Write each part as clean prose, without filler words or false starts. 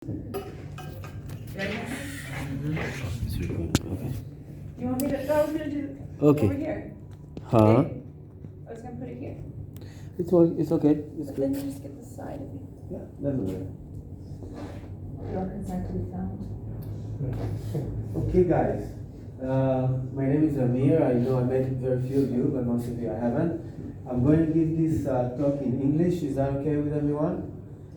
It's recording. Okay. You want me to? I was gonna do Okay. over here. Huh? Okay? I was gonna put it here. It's okay. It's But then good. you just get the side of it. Yeah, that's okay. Your consent to be found. Okay, guys. My name is Amir. I know I met very few of you, but most of you I haven't. I'm going to give this talk in English. Is that okay with everyone?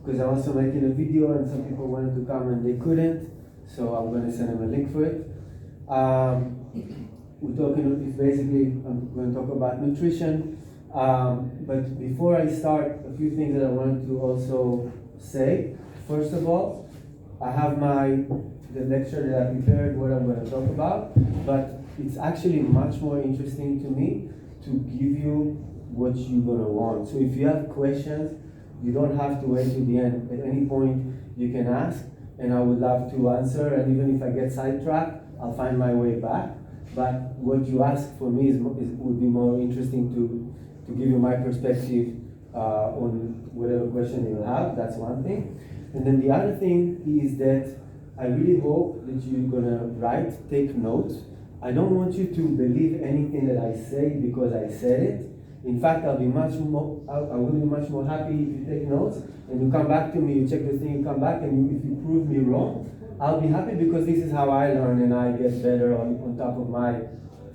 Because I'm also making a video and some people wanted to come and they couldn't. So I'm going to send them a link for it. We're talking, it's basically, I'm going to talk about nutrition. But before I start, a few things that I wanted to also say. First of all, I have the lecture that I prepared, what I'm going to talk about, but it's actually much more interesting to me to give you what you're going to want. So if you have questions, you don't have to wait till the end. At any point, you can ask, and I would love to answer, and even if I get sidetracked, I'll find my way back. But what you ask for me would be more interesting to give you my perspective on whatever question you have. That's one thing. And then the other thing is that I really hope that you're gonna take notes. I don't want you to believe anything that I say because I said it. In fact, I will be much more happy if you take notes and you come back to me, you check the thing, you come back, and if you prove me wrong, I'll be happy because this is how I learn and I get better on top of my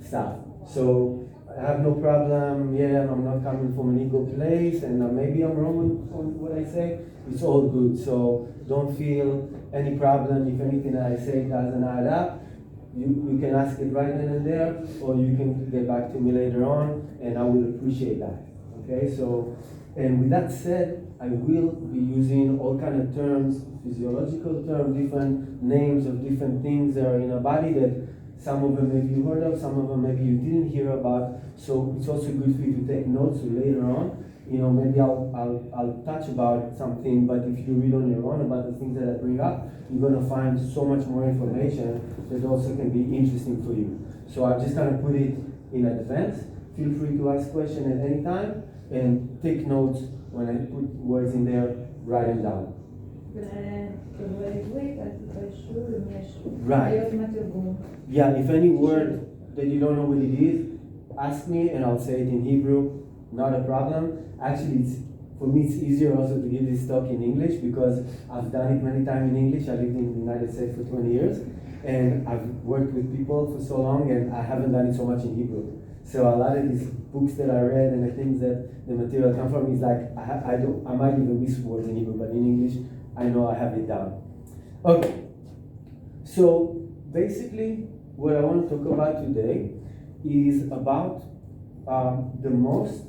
stuff. So I have no problem. Yeah, I'm not coming from an ego place, and maybe I'm wrong on what I say. It's all good. So don't feel any problem if anything that I say doesn't add up. You can ask it right then and there, or you can get back to me later on, and I will appreciate that. Okay, so, and with that said, I will be using all kind of terms, physiological terms, different names of different things that are in our body that some of them maybe you heard of, some of them maybe you didn't hear about. So it's also good for you to take notes so later on. Maybe I'll touch about something, but if you read on your own about the things that I bring up, you're going to find so much more information that also can be interesting for you. So I'm just going to put it in advance. Feel free to ask questions at any time and take notes when I put words in there, write them down. Right. Yeah, if any word that you don't know what it is, ask me and I'll say it in Hebrew. Not a problem. Actually, for me it's easier also to give this talk in English because I've done it many times in English. I lived in the United States for 20 years and I've worked with people for so long and I haven't done it so much in Hebrew. So a lot of these books that I read and the things that the material come from is like I might even miss words in Hebrew, but in English I know I have it down. Okay, so basically what I want to talk about today is about the most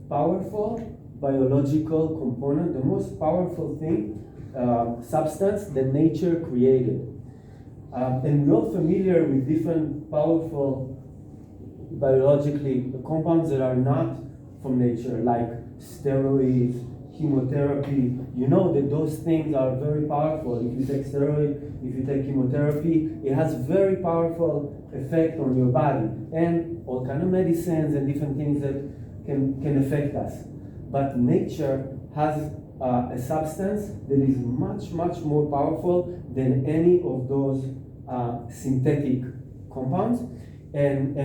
powerful biological component, the most powerful thing, substance that nature created. And we're all familiar with different powerful biologically compounds that are not from nature, like steroids, chemotherapy. You know that those things are very powerful. If you take steroid, if you take chemotherapy, it has very powerful effect on your body, and all kind of medicines and different things that can affect us. But nature has a substance that is much more powerful than any of those synthetic compounds, and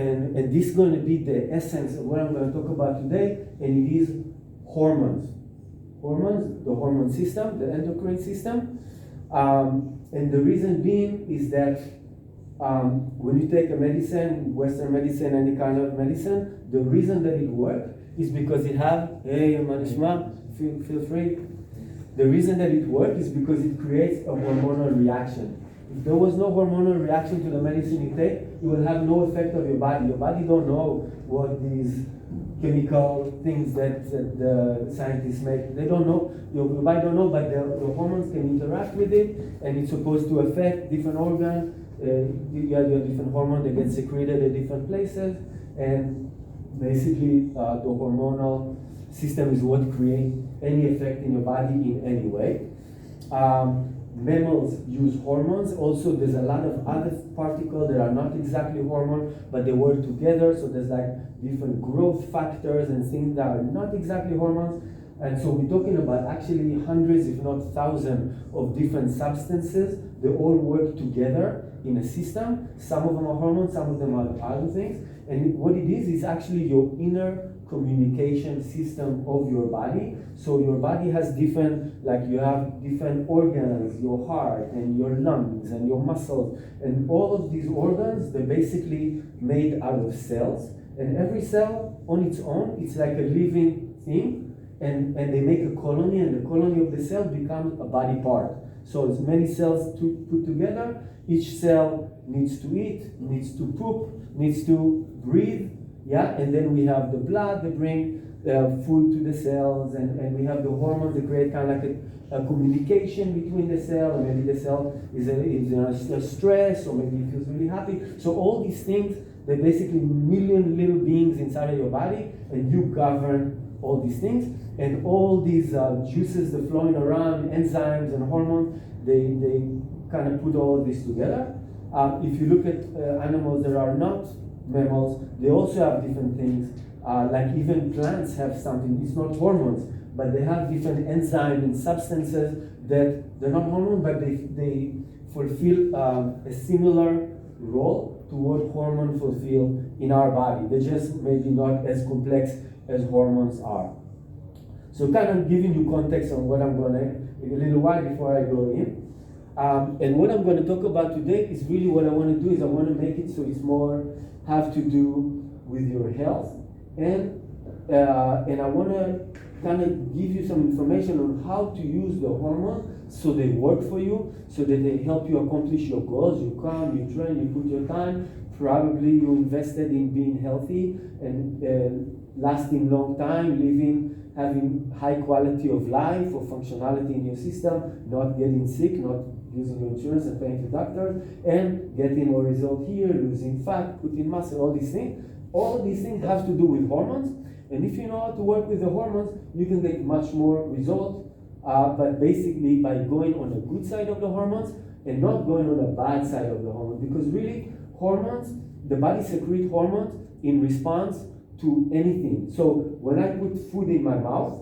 this is going to be the essence of what I'm going to talk about today, and it is hormones. Hormones, the hormone system, the endocrine system, and the reason being is that when you take a medicine, Western medicine, any kind of medicine, the reason that it works is because it have, hey, manishma, feel free. The reason that it works is because it creates a hormonal reaction. If there was no hormonal reaction to the medicine you take, it will have no effect on your body. Your body don't know what these chemical things that the scientists make. They don't know. Your body don't know, but the hormones can interact with it, and it's supposed to affect different organs. You have different hormones that get secreted at different places, and basically the hormonal system is what creates any effect in your body in any way. Mammals use hormones. Also, there's a lot of other particles that are not exactly hormones, but they work together. So there's like different growth factors and things that are not exactly hormones. And so we're talking about actually hundreds, if not thousands, of different substances. They all work together in a system. Some of them are hormones, some of them are other things. And what it is actually your inner communication system of your body. So your body has different, like you have different organs, your heart and your lungs and your muscles. And all of these organs, they're basically made out of cells. And every cell on its own, it's like a living thing. And they make a colony, and the colony of the cell becomes a body part. So it's many cells to put together. Each cell needs to eat, needs to poop, needs to breathe, yeah. And then we have the blood that bring food to the cells, and we have the hormones that create kind of like a communication between the cell, or maybe the cell is a stress, or maybe it feels really happy. So all these things, they're basically million little beings inside of your body, and you govern all these things. And all these juices that are flowing around, enzymes and hormones, they kind of put all of this together. If you look at animals that are not mammals, they also have different things. Like even plants have something. It's not hormones, but they have different enzymes and substances that they're not hormones, but they fulfill a similar role to what hormones fulfill in our body. They're just maybe not as complex as hormones are. So kind of giving you context on what I'm going to, in a little while before I go in. And what I'm going to talk about today is really what I want to do is I want to make it so it's more have to do with your health. And I want to kind of give you some information on how to use the hormone so they work for you, so that they help you accomplish your goals. You come, you train, you put your time. Probably you invested in being healthy and lasting long time, having high quality of life or functionality in your system, not getting sick, not using your insurance and paying the doctor, and getting a result here, losing fat, putting muscle, all these things. All of these things have to do with hormones, and if you know how to work with the hormones, you can get much more result, but basically by going on the good side of the hormones and not going on the bad side of the hormones, because really hormones, the body secretes hormones in response to anything. So when I put food in my mouth,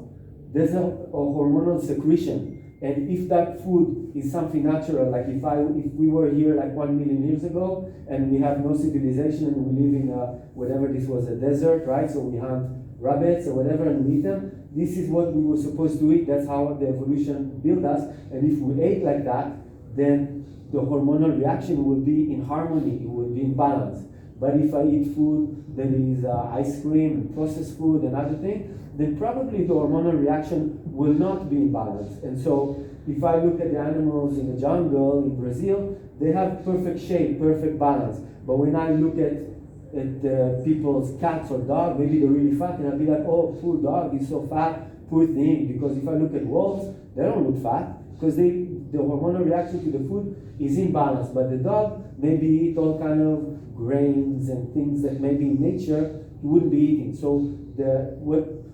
there's a hormonal secretion. And if that food is something natural, like if we were here like 1 million years ago and we have no civilization and we live in whatever this was, a desert, right? So we hunt rabbits or whatever and we eat them. This is what we were supposed to eat. That's how the evolution built us. And if we ate like that, then the hormonal reaction will be in harmony. It will be in balance. But if I eat food that is ice cream and processed food and other things, then probably the hormonal reaction will not be in balance. And so if I look at the animals in the jungle in Brazil, they have perfect shape, perfect balance. But when I look at people's cats or dogs, maybe they're really fat, and I'll be like, oh, poor dog, he's so fat, poor thing. Because if I look at wolves, they don't look fat, because the hormonal reaction to the food is in balance. But the dog maybe eat all kind of grains and things that maybe in nature he wouldn't be eating. So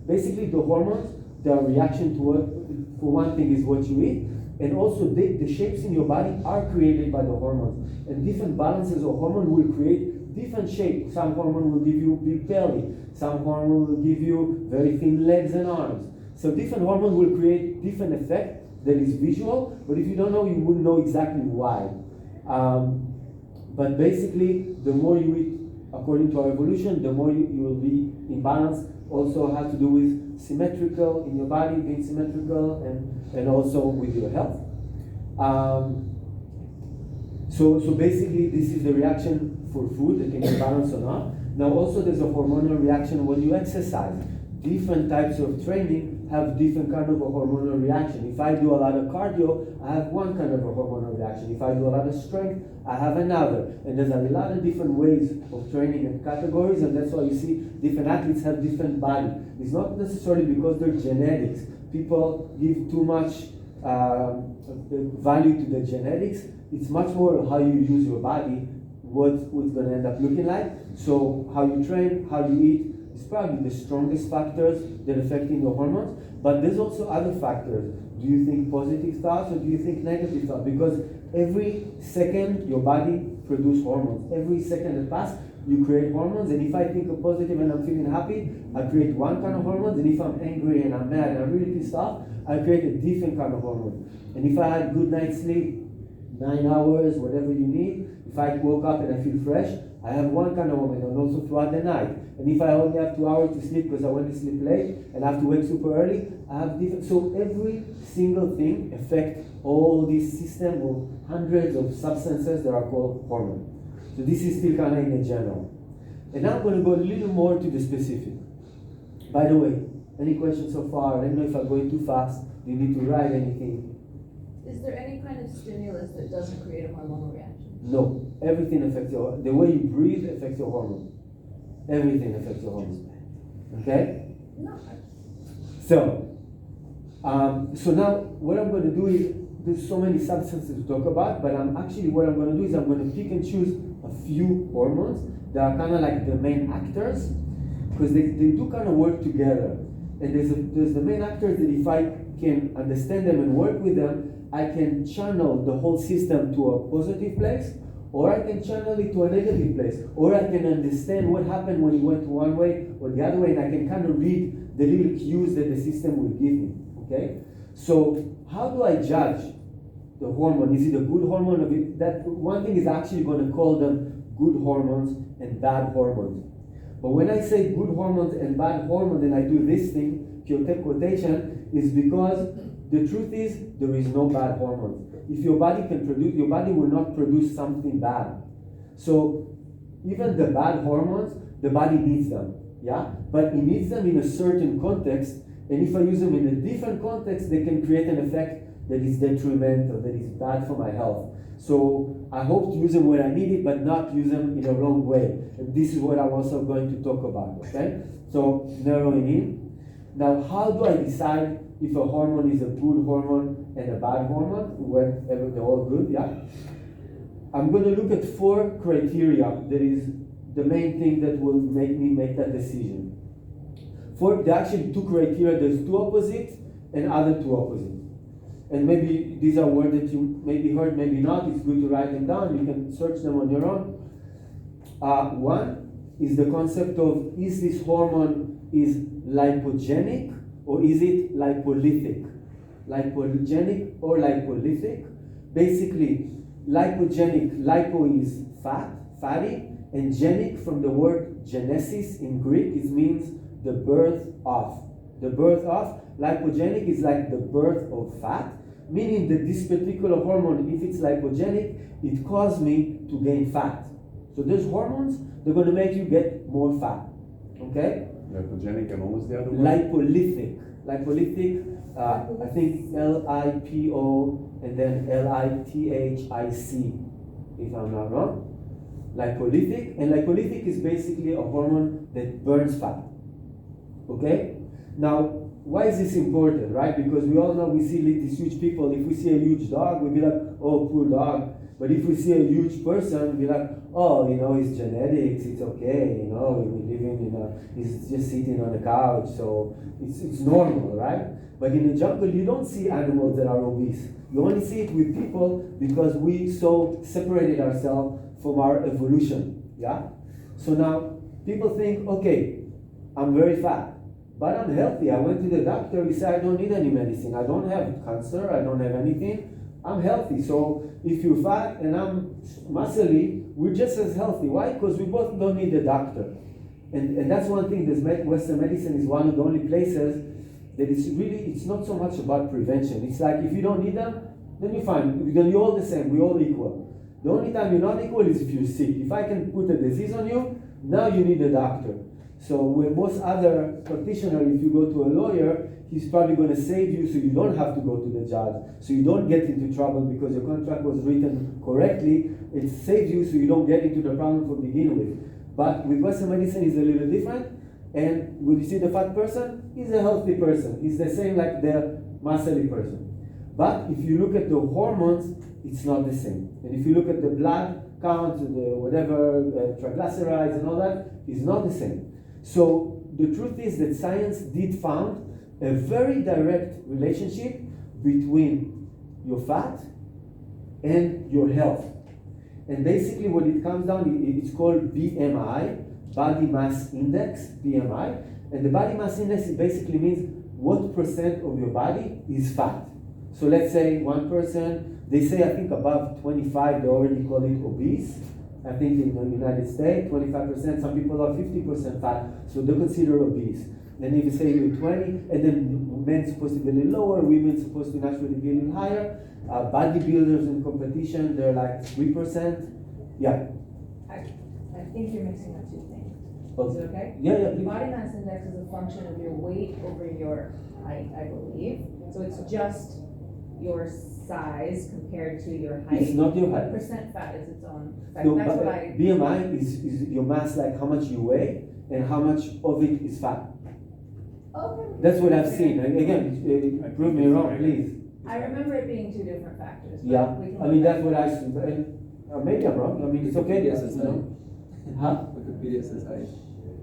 basically the hormones, the reaction to what, for one thing, is what you eat, and also the shapes in your body are created by the hormones. And different balances of hormone will create different shapes. Some hormone will give you big belly. Some hormone will give you very thin legs and arms. So different hormones will create different effect that is visual, but if you don't know, you wouldn't know exactly why. But basically, the more you eat according to our evolution, the more you will be in balance. Also has to do with symmetrical in your body, being symmetrical, and also with your health. So basically, this is the reaction for food that can be balanced or not. Now also there's a hormonal reaction when you exercise. Different types of training have different kind of a hormonal reaction. If I do a lot of cardio, I have one kind of a hormonal reaction. If I do a lot of strength, I have another. And there's a lot of different ways of training and categories, and that's why you see different athletes have different body. It's not necessarily because they're genetics. People give too much value to the genetics. It's much more how you use your body, what's going to end up looking like. So how you train, how you eat, is probably the strongest factors that affect your hormones. But there's also other factors. Do you think positive thoughts or do you think negative thoughts? Because every second your body produces hormones. Every second that passes, you create hormones, and if I think of positive and I'm feeling happy, I create one kind of hormones, and if I'm angry and I'm mad and I'm really pissed off, I create a different kind of hormone. And if I had good night's sleep, 9 hours, whatever you need, if I woke up and I feel fresh, I have one kind of hormone, and also throughout the night. And if I only have 2 hours to sleep because I went to sleep late and I have to wake super early, I have different. So every single thing affects all this system of hundreds of substances that are called hormones. So this is still kind of in a general. And now I'm going to go a little more to the specific. By the way, any questions so far? I don't know if I'm going too fast. Do you need to write anything? Is there any kind of stimulus that doesn't create a hormonal reaction? No. Everything affects your, the way you breathe affects your hormone. Everything affects your hormone. Okay? No. So now what I'm going to do is, there's so many substances to talk about, but what I'm going to do is I'm going to pick and choose a few hormones that are kind of like the main actors, because they do kind of work together. And there's the main actors that if I can understand them and work with them, I can channel the whole system to a positive place, or I can channel it to a negative place, or I can understand what happened when it went one way or the other way, and I can kind of read the little cues that the system will give me. Okay? So how do I judge the hormone? Is it a good hormone? That one thing is actually going to call them good hormones and bad hormones. But when I say good hormones and bad hormones, and I do this thing, quotation, is because the truth is there is no bad hormones. If your body can produce, your body will not produce something bad. So even the bad hormones, the body needs them, yeah? But it needs them in a certain context, and if I use them in a different context, they can create an effect that is detrimental, that is bad for my health. So I hope to use them when I need it, but not use them in a wrong way. And this is what I'm also going to talk about, okay? So narrowing in. Now, how do I decide if a hormone is a good hormone and a bad hormone, whenever they're all good, yeah? I'm going to look at 4 criteria that is the main thing that will make me make that decision. There are actually 2 criteria. There's 2 opposites and other 2 opposites. And maybe these are words that you maybe heard, maybe not. It's good to write them down. You can search them on your own. One is the concept of, is this hormone is lipogenic or is it lipolytic? Lipogenic or lipolytic? Basically, lipogenic, lipo is fat, fatty, and genic from the word genesis in Greek, it means the birth of. The birth of. Lipogenic is like the birth of fat, meaning that this particular hormone, if it's lipogenic, it causes me to gain fat. So there's hormones, they're going to make you get more fat. Okay? Lipogenic, and what was the other one? Lipolytic. Lipolytic, I think Lipo and then Lithic, if I'm not wrong. Lipolytic, and lipolytic is basically a hormone that burns fat. Okay? Now, why is this important, right? Because we all know we see these huge people. If we see a huge dog, we'll be like, oh, poor dog. But if we see a huge person, we'll be like, oh, it's genetics, it's okay, we live he's just sitting on the couch, so it's normal, right? But in the jungle, you don't see animals that are obese. You only see it with people because we so separated ourselves from our evolution, yeah? So now, people think, okay, I'm very fat, but I'm healthy. I went to the doctor, he said I don't need any medicine. I don't have cancer, I don't have anything. I'm healthy. So if you're fat and I'm muscly, we're just as healthy. Why? Because we both don't need a doctor. And that's one thing, Western medicine is one of the only places that it's not so much about prevention. It's like if you don't need them, then you're fine. Then you're all the same, we're all equal. The only time you're not equal is if you're sick. If I can put a disease on you, now you need a doctor. So with most other practitioners, if you go to a lawyer, he's probably going to save you so you don't have to go to the judge, so you don't get into trouble because your contract was written correctly. It saves you so you don't get into the problem to begin with. But with Western medicine, it's a little different. And when you see the fat person, he's a healthy person. He's the same like the muscly person. But if you look at the hormones, it's not the same. And if you look at the blood count, the whatever, triglycerides and all that, it's not the same. So the truth is that science did found a very direct relationship between your fat and your health. And basically what it comes down, it's called BMI, body mass index, BMI. And the body mass index, it basically means what percent of your body is fat. So let's say one person, they say I think above 25, they already call it obese. I think in the United States, 25%, some people are 50% fat, so they're considered obese. Then if you say you're 20, and then men's supposed to be a little lower, women's supposed to naturally be a little higher. Bodybuilders in competition, they're like 3%. Yeah. I think you're mixing up two things. Is it okay? Yeah, please. Body mass index is a function of your weight over your height, I believe. So it's just your size compared to your height. It's not your height. Percent fat is its own. No, That's but what I. BMI is your mass, like how much you weigh and how much of it is fat. Okay. That's what I've seen. Again, prove me wrong, please. I remember it being two different factors. But Yeah, we can I mean look that's back. what I see. And maybe I'm wrong. I mean it's okay. Wikipedia says Huh? Wikipedia says height.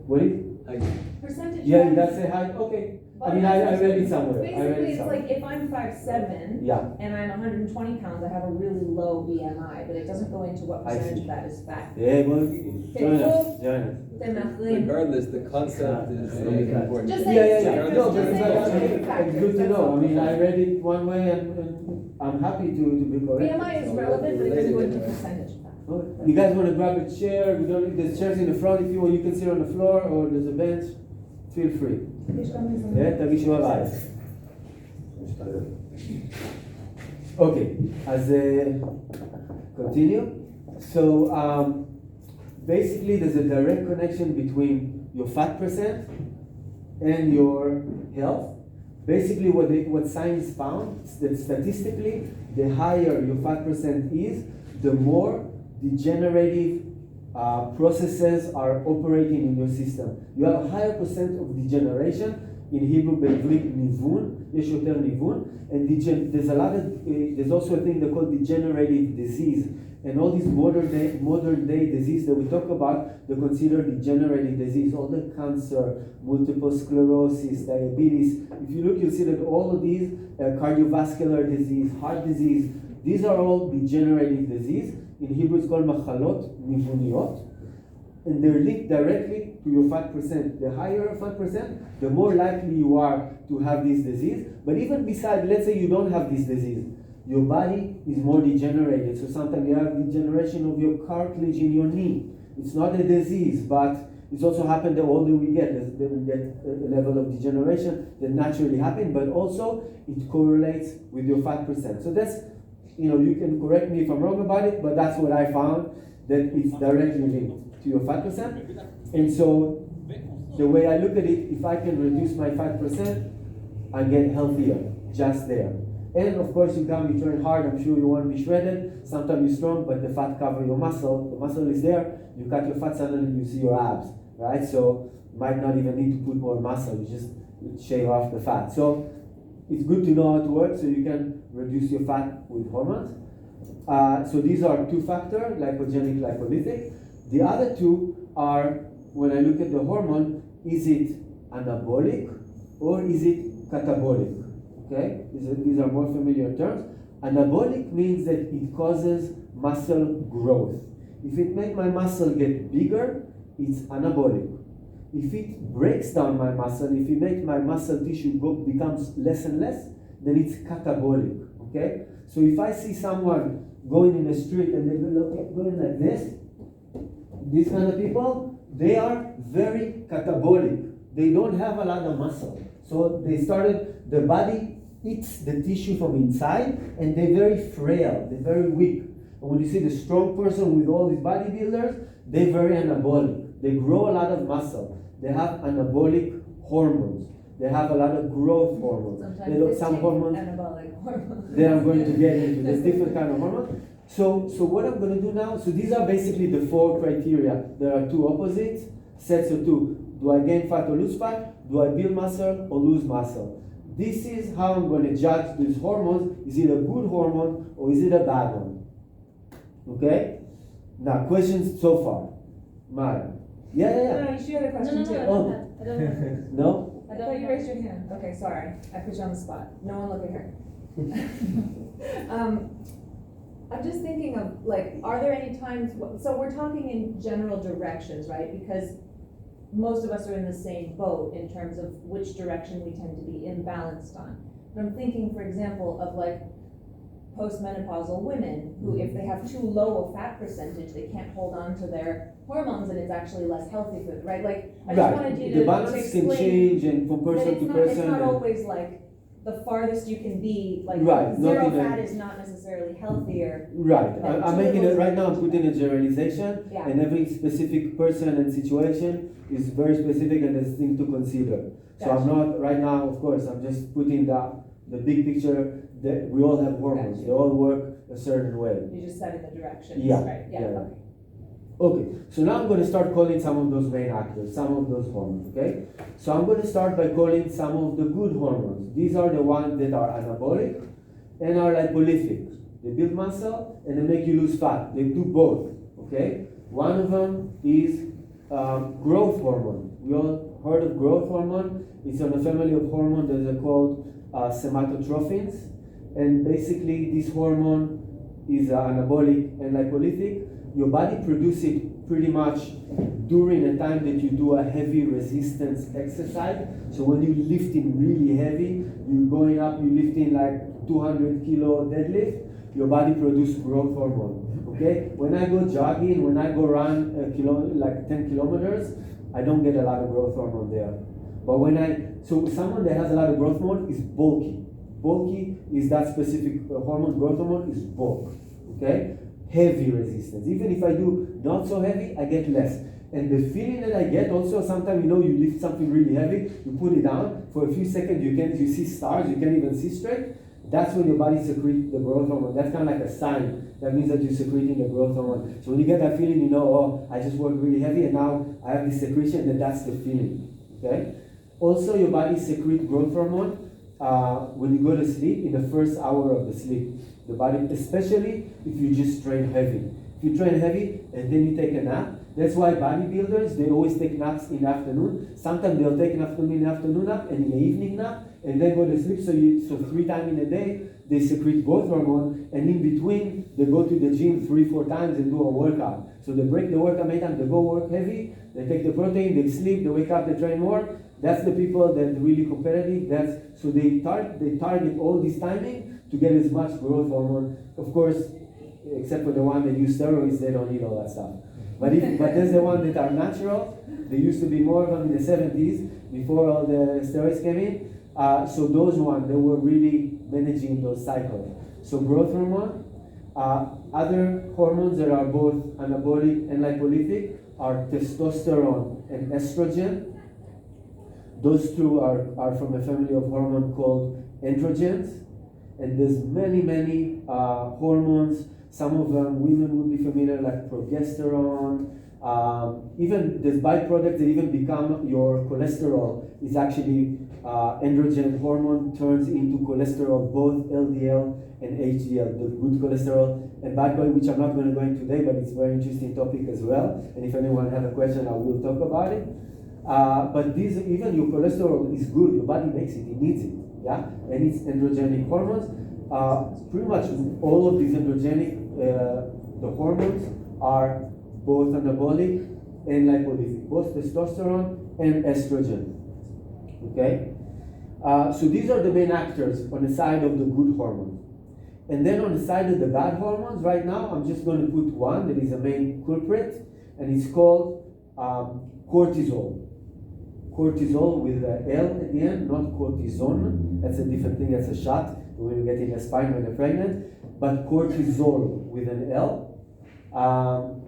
What is? Percentage. Yeah, fat- that's a height. Okay. I body mean mass I index- read it somewhere. I read Basically, it it's somewhere. like if I'm 5'7", Yeah. and I'm 120 pounds, I have a really low BMI, but it doesn't go into what I percentage see. of that is fat. Yeah, well, join us. Join us. Regardless, the concept is important. Just Yeah. No, Just but say it's good to know. I mean, I read it one way and I'm happy to be correct. BMI is relevant, but it doesn't go into percentage of fat. You guys want to grab a chair? There's chairs in the front if you want. You can sit on the floor or there's a bench. Feel free. Yeah, תרגישו בבית. Okay, as continue. So basically, there's a direct connection between your fat percent and your health. Basically, what science found is that statistically, the higher your fat percent is, the more degenerative processes are operating in your system. You have a higher percent of degeneration. In Hebrew, בעברית ניוון, יש יותר ניוון, and there's also a thing they call degenerative disease. And all these modern day disease that we talk about, they're considered degenerative disease. All the cancer, multiple sclerosis, diabetes. If you look, you'll see that all of these, cardiovascular disease, heart disease, these are all degenerative disease. In Hebrew, it's called machalot nivuniyot. And they're linked directly to your fat percent. The higher your fat percent, the more likely you are to have this disease. But even beside, let's say you don't have this disease, your body is more degenerated. So sometimes you have degeneration of your cartilage in your knee. It's not a disease, but it's also happened the older we get, we get a level of degeneration that naturally happens, but also it correlates with your fat percent. So that's, you can correct me if I'm wrong about it, but that's what I found, that it's directly linked to your fat percent. And so the way I look at it, if I can reduce my fat percent, I get healthier, just there. And of course you train hard, I'm sure you want to be shredded, sometimes you're strong, but the fat covers your muscle, the muscle is there, you cut your fat, suddenly you see your abs, right? So you might not even need to put more muscle, you just shave off the fat. So it's good to know how to work so you can reduce your fat with hormones. So these are two factors, lipogenic, lipolytic. The other two are, when I look at the hormone, is it anabolic or is it catabolic? Okay, these are more familiar terms. Anabolic means that it causes muscle growth. If it makes my muscle get bigger, it's anabolic. If it breaks down my muscle, if it makes my muscle tissue becomes less and less, then it's catabolic. Okay, so if I see someone going in the street and they're going like this, these kind of people, they are very catabolic. They don't have a lot of muscle. So the body eats the tissue from inside, and they're very frail, they're very weak. And when you see the strong person with all these bodybuilders, they're very anabolic. They grow a lot of muscle. They have anabolic hormones. They have a lot of growth hormones. Sometimes some hormones. Anabolic hormones. Then I'm going to get into this different kind of hormones. So what I'm going to do now, so these are basically the four criteria. There are two opposites, sets of two. Do I gain fat or lose fat? Do I build muscle or lose muscle? This is how I'm going to judge these hormones. Is it a good hormone or is it a bad one? Okay? Now, questions so far? Maya? Yeah. No, you should have a question too. I don't have. No? I thought you raised your hand. Okay, sorry. I put you on the spot. No one look at her. I'm just thinking of, like, are there any times, so we're talking in general directions, right? Because most of us are in the same boat in terms of which direction we tend to be imbalanced on. But I'm thinking, for example, of like postmenopausal women who, if they have too low a fat percentage, they can't hold on to their hormones and it's actually less healthy for them, right? Like, I just wanted you The to balance can explain change and from that person it's to not, person. it's not and- always like the farthest you can be, like Right, not zero even- fat is not necessarily healthier. Right, That I'm too making little it, is right now I'm too putting much. a generalization, Yeah. and every specific person and situation is very specific and there's thing to consider. So I'm Gotcha. not, right now, of course, I'm just putting the big picture that we all have hormones, Gotcha. they all work a certain way. You're just setting the directions, Yeah, right? yeah. Okay. Okay, so now I'm going to start calling some of those main actors, some of those hormones, okay? So I'm going to start by calling some of the good hormones. These are the ones that are anabolic and are lipolytic. They build muscle and they make you lose fat. They do both, okay? One of them is growth hormone. We all heard of growth hormone. It's on a family of hormones that are called somatotrophins. And basically this hormone is anabolic and lipolytic. Your body produces it pretty much during the time that you do a heavy resistance exercise. So when you're lifting really heavy, you're going up, you're lifting like 200 kilo deadlift, your body produces growth hormone. Okay? When I go jogging, when I go run like 10 kilometers, I don't get a lot of growth hormone there. But so someone that has a lot of growth hormone is bulky. Bulky is that specific hormone, growth hormone is bulk. Okay? Heavy resistance. Even if I do not so heavy, I get less. And the feeling that I get also, sometimes you lift something really heavy, you put it down, for a few seconds you see stars, you can't even see straight. That's when your body secretes the growth hormone. That's kind of like a sign. That means that you're secreting the growth hormone. So when you get that feeling, you know, oh, I just worked really heavy and now I have this secretion, then that's the feeling. Okay? Also, your body secretes growth hormone when you go to sleep, in the first hour of the sleep. The body, especially if you just train heavy. If you train heavy and then you take a nap, that's why bodybuilders, they always take naps in the afternoon. Sometimes they'll take an afternoon nap and an evening nap and then go to sleep. So 3 times in a day, they secrete growth hormone, and in between, they go to the gym 3-4 times and do a workout. So they break the workout many times, they go work heavy, they take the protein, they sleep, they wake up, they train more. That's the people that are really competitive. So they target all this timing to get as much growth hormone. Of course, except for the one that use steroids, they don't need all that stuff. But there's the ones that are natural. There used to be more of them in the 70s before all the steroids came in. So those ones, they were really managing those cycles. So growth hormone, other hormones that are both anabolic and lipolytic are testosterone and estrogen. Those two are from a family of hormones called androgens. And there's many hormones. Some of them women would be familiar, like progesterone. Even there's byproducts that even become your cholesterol is actually androgen hormone turns into cholesterol, both LDL and HDL, the good cholesterol and bad cholesterol, which I'm not going to go into today, but it's a very interesting topic as well. And if anyone has a question, I will talk about it. But these, even your cholesterol is good, your body makes it, it needs it, yeah? And it's androgenic hormones. Pretty much all of these androgenic, the hormones are both anabolic and lipolytic, both testosterone and estrogen, okay? So these are the main actors on the side of the good hormones. And then on the side of the bad hormones, right now, I'm just going to put one that is a main culprit, and it's called cortisol. Cortisol with an L at the end, not cortisone. That's a different thing, that's a shot when you get in the spine when you're pregnant. But cortisol with an L.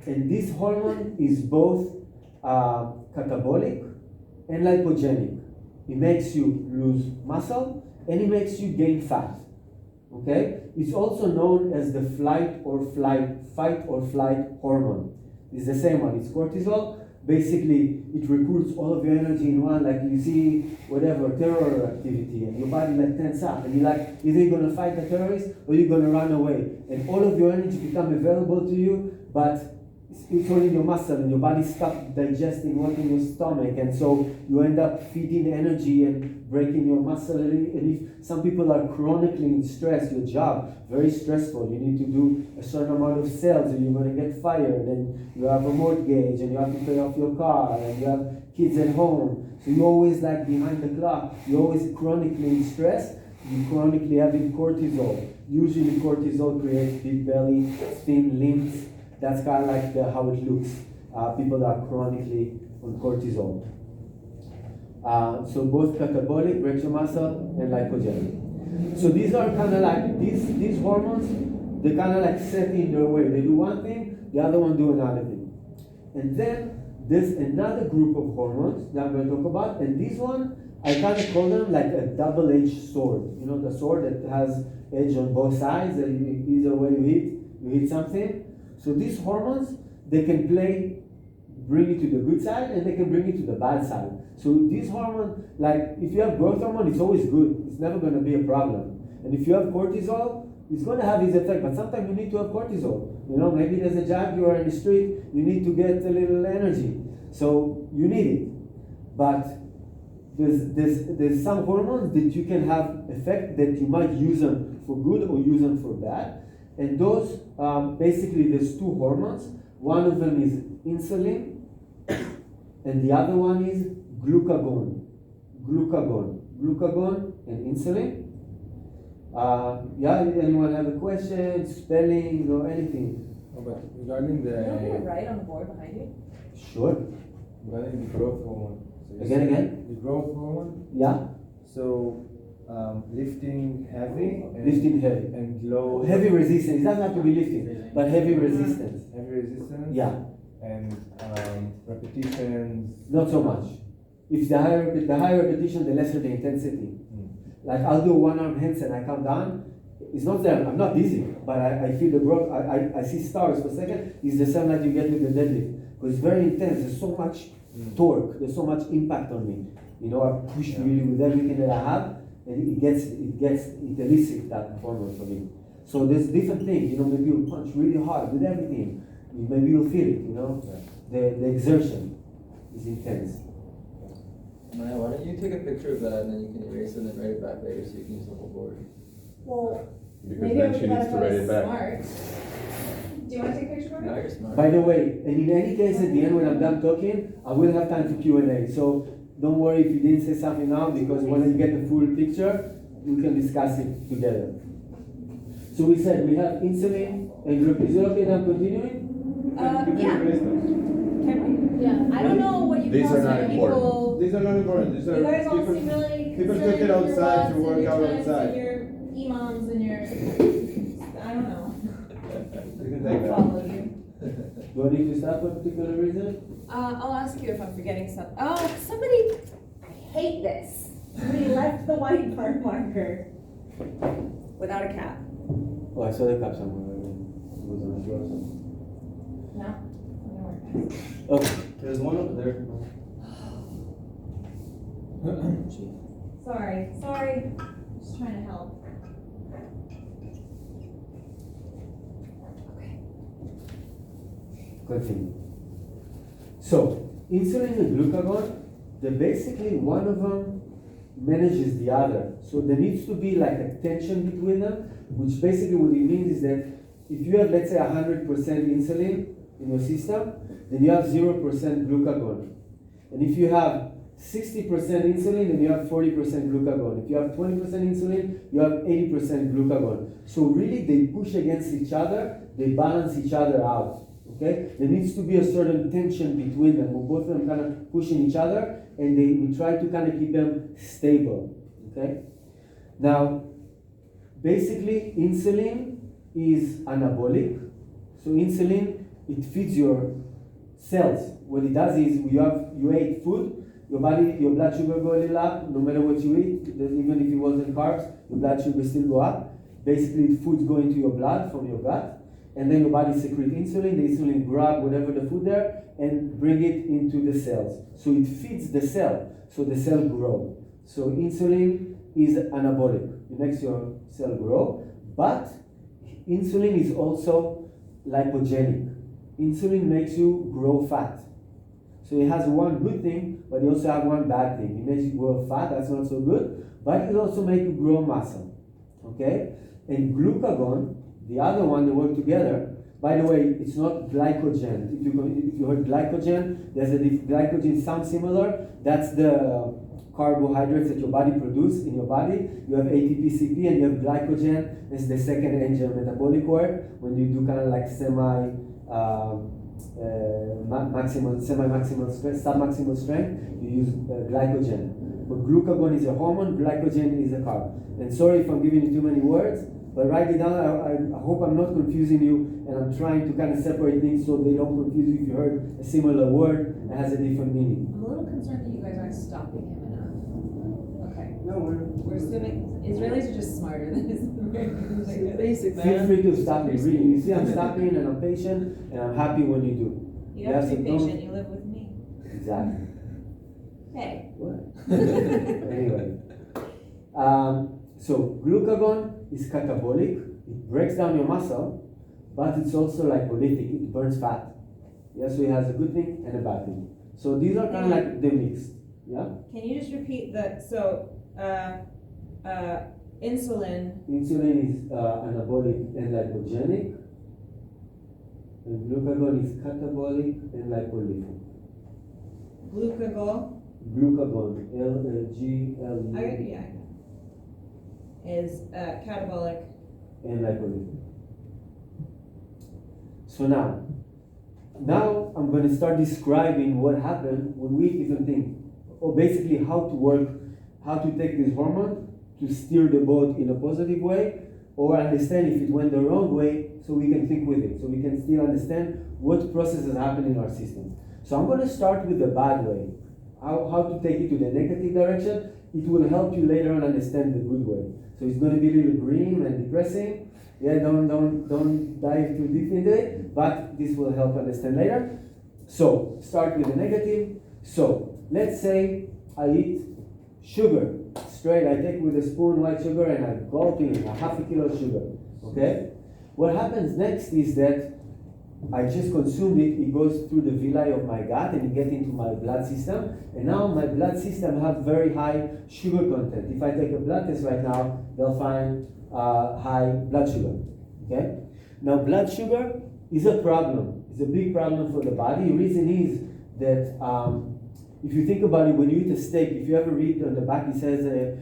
And this hormone is both catabolic and lipogenic. It makes you lose muscle and it makes you gain fat. Okay? It's also known as the fight or flight hormone. It's the same one. It's cortisol. Basically, it recruits all of your energy in one. Like you see whatever terror activity, and your body like tense up, and you're like either you're gonna fight the terrorist or you're gonna run away, and all of your energy become available to you. But it's all in your muscle, and your body stops digesting what's in your stomach, and so you end up feeding energy and breaking your muscle. And if some people are chronically in stress, your job very stressful, you need to do a certain amount of sales, and you're going to get fired, and you have a mortgage, and you have to pay off your car, and you have kids at home, so you're always like behind the clock. You're always chronically in stress. You chronically having cortisol. Usually cortisol creates big belly, thin limbs. That's kind of like how it looks. People are chronically on cortisol. So both catabolic, breaks your muscle, and lipogenic. So these are kind of like, these hormones, they kind of like set in their way. They do one thing, the other one do another thing. And then there's another group of hormones that I'm going to talk about, and this one, I kind of call them like a double-edged sword. You know, the sword that has edge on both sides, and either way you hit something. So these hormones, they can bring you to the good side, and they can bring you to the bad side. So these hormones, like if you have growth hormone, it's always good. It's never going to be a problem. And if you have cortisol, it's going to have its effect, but sometimes you need to have cortisol. You know, maybe there's a jaguar in the street, you need to get a little energy. So you need it. But there's some hormones that you can have effect that you might use them for good or use them for bad. And those, basically there's two hormones. One of them is insulin, and the other one is glucagon. Glucagon and insulin. Anyone have a question, spelling, or anything? Oh, but regarding You don't get it the right on the board behind you? Sure. regarding the growth hormone. So you Again, said again? The growth hormone. Yeah? So lifting heavy and Lifting heavy. and low Heavy resistance. It doesn't have to be lifting, but heavy resistance. heavy resistance. Yeah. And repetitions. Not so much. If the higher repetition, the lesser the intensity. Like I'll do one arm handstand, I come down. It's not there. I'm not dizzy, but I feel the growth. I see stars per second. It's the same like you get with the deadlift, because it's very intense. There's so much torque. There's so much impact on me. You know, I push really with everything that I have, and it elicits that hormone for me. So there's different things. You know, maybe you'll punch really hard with everything. Maybe you'll feel it. You know, the exertion is intense. Maya, why don't you take a picture of that and then you can erase it and write it back later so you can use the whole board. Well, Because maybe then I'm she needs to write it back. smart. Do you want to take a picture for Now me? you're smart. By the way, and in any case, at the end when I'm done talking, I will have time for Q&A. So don't worry if you didn't say something now, because when you get the full picture, we can discuss it together. So we said we have insulin and glucose. Is it okay that I'm continuing? Yeah. Can we? Yeah. I don't know what you These call are not certain important. people. These are not important. These are You guys all people, seem really people concerned took it with your outside to watts and work your out times outside. and your imams and your, I don't know. you can I take that. follow you. Do I need to start for a particular reason? I'll ask you if I'm forgetting something. Oh, somebody, I hate this. Somebody left the white part marker without a cap. Oh, I saw the cap somewhere. It was on the floor. No? Nowhere. Okay. There's one over there. Sorry. Just trying to help. Continue. So, insulin and glucagon, they basically one of them manages the other. So there needs to be like a tension between them, which basically what it means is that if you have, let's say, 100% insulin in your system, then you have 0% glucagon. And if you have 60% insulin, then you have 40% glucagon. If you have 20% insulin, you have 80% glucagon. So really they push against each other, they balance each other out. Okay? There needs to be a certain tension between them, where both of them kind of pushing each other, and we try to kind of keep them stable. Okay? Now, basically, insulin is anabolic. So insulin, it feeds your cells. What it does is, you ate food, your blood sugar go a little up, no matter what you eat, even if it wasn't carbs, your blood sugar still go up. Basically, food's go into your blood from your gut. And then your body secretes insulin, the insulin grab whatever the food there and bring it into the cells. So it feeds the cell, so the cell grow. So insulin is anabolic, it makes your cell grow, but insulin is also lipogenic. insulin makes you grow fat. So it has one good thing, but it also has one bad thing. It makes you grow fat, that's not so good, but it also makes you grow muscle. Okay? And glucagon, the other one, they work together. By the way, it's not glycogen. If you heard glycogen, glycogen sounds similar. That's the carbohydrates that your body produces in your body. You have ATP, CP, and you have glycogen. It's the second engine metabolic work when you do kind of like semi-maximal strength, sub-maximal strength. You use glycogen. But glucagon is a hormone, glycogen is a carb. And sorry if I'm giving you too many words, but write it down. I hope I'm not confusing you, and I'm trying to kind of separate things so they don't confuse you if you heard a similar word that has a different meaning. I'm a little concerned that you guys aren't stopping him enough. Okay. No, We're assuming Israelis are just smarter than Americans. Basic, Feel man. free to stop me, really. You see, I'm stopping and I'm patient, and I'm happy when you do. You don't have to Yes, be don't- patient, you live with me. Exactly. Hey. What? Anyway. So glucagon is catabolic. It breaks down your muscle, but it's also lipolytic. It burns fat. Yeah, so it has a good thing and a bad thing. So these are kind of like the mix. Yeah. Can you just repeat insulin? Insulin is anabolic and lipogenic, and glucagon is catabolic and lipolytic. Glucagon. Glucagon, I L-G-L-U, yeah. Is catabolic. and lipolytic. So now I'm going to start describing what happened when we eat different things, or basically how to take this hormone to steer the boat in a positive way, or understand if it went the wrong way, so we can think with it, so we can still understand what processes happen in our system. So I'm going to start with the bad way, how to take it to the negative direction. It will help you later on understand the good way. So it's going to be a little grim and depressing. Yeah, don't dive too deep into it, but this will help understand later. So start with the negative. So let's say I eat sugar straight. I take with a spoon white sugar and I gulp in a half a kilo of sugar. Okay? What happens next is that I just consumed it. It goes through the villi of my gut and it gets into my blood system. And now my blood system have very high sugar content. If I take a blood test right now, they'll find high blood sugar. Okay? Now blood sugar is a problem. It's a big problem for the body. The reason is that if you think about it, when you eat a steak, if you ever read on the back, it says they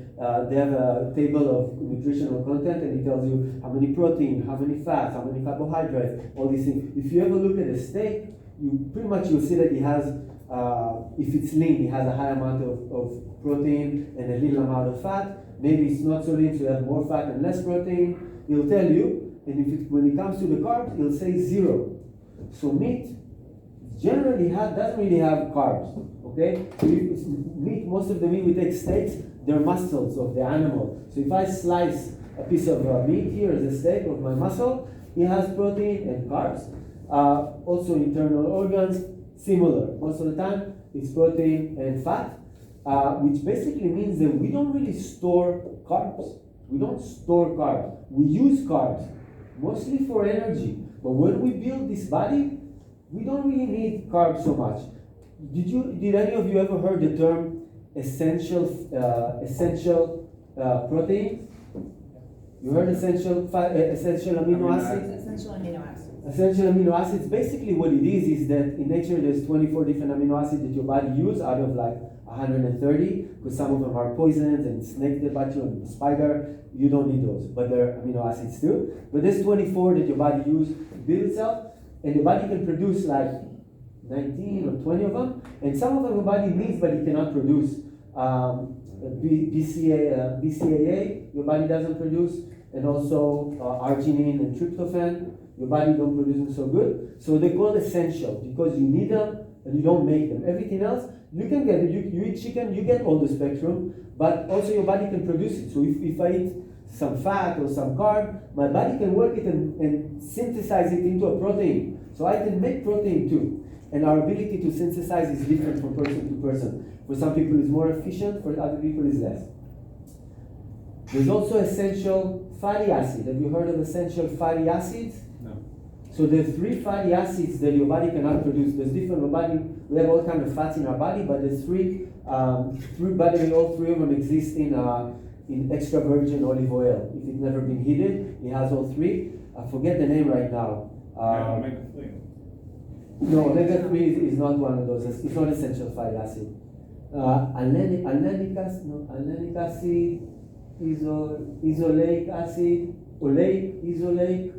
have a table of nutritional content and it tells you how many protein, how many fats, how many carbohydrates, all these things. If you ever look at a steak, you'll see that it has, if it's lean, it has a high amount of protein and a little amount of fat. Maybe it's not so lean, so you have more fat and less protein. It'll tell you, and when it comes to the carbs, it'll say 0. So meat generally doesn't really have carbs. Okay? Meat, most of the meat we take steaks, they're muscles of the animal. So if I slice a piece of meat here as a steak of my muscle, it has protein and carbs. Also internal organs, similar. Most of the time, it's protein and fat, which basically means that we don't really store carbs. We don't store carbs. We use carbs, mostly for energy. But when we build this body, we don't really need carbs so much. Did any of you ever heard the term essential protein? You heard essential amino acids? Essential amino acids. Essential amino acids, basically what it is that in nature there's 24 different amino acids that your body uses out of like 130, because some of them are poisons and snake that bite you and spider. You don't need those, but they're amino acids too. But there's 24 that your body uses to build itself, and your body can produce like 19 or 20 of them, and some of them your body needs but it cannot produce. BCAA, your body doesn't produce, and also arginine and tryptophan, your body don't produce them so good. So they're called essential because you need them and you don't make them. Everything else, you can get it. You eat chicken, you get all the spectrum, but also your body can produce it. So if I eat some fat or some carb, my body can work it and synthesize it into a protein. So I can make protein too. And our ability to synthesize is different from person to person. For some people it's more efficient, for other people it's less. There's also essential fatty acid. Have you heard of essential fatty acids? No. So there's 3 fatty acids that your body cannot produce. There's different body. We have all kinds of fats in our body, but there's three. By the way, all 3 of them exist in extra virgin olive oil. If it's never been heated, it has all 3. I forget the name right now. omega-3. No, omega-3 is not one of those. It's not essential fatty acid. Alanic acid, isolaic acid, oleic, isolaic.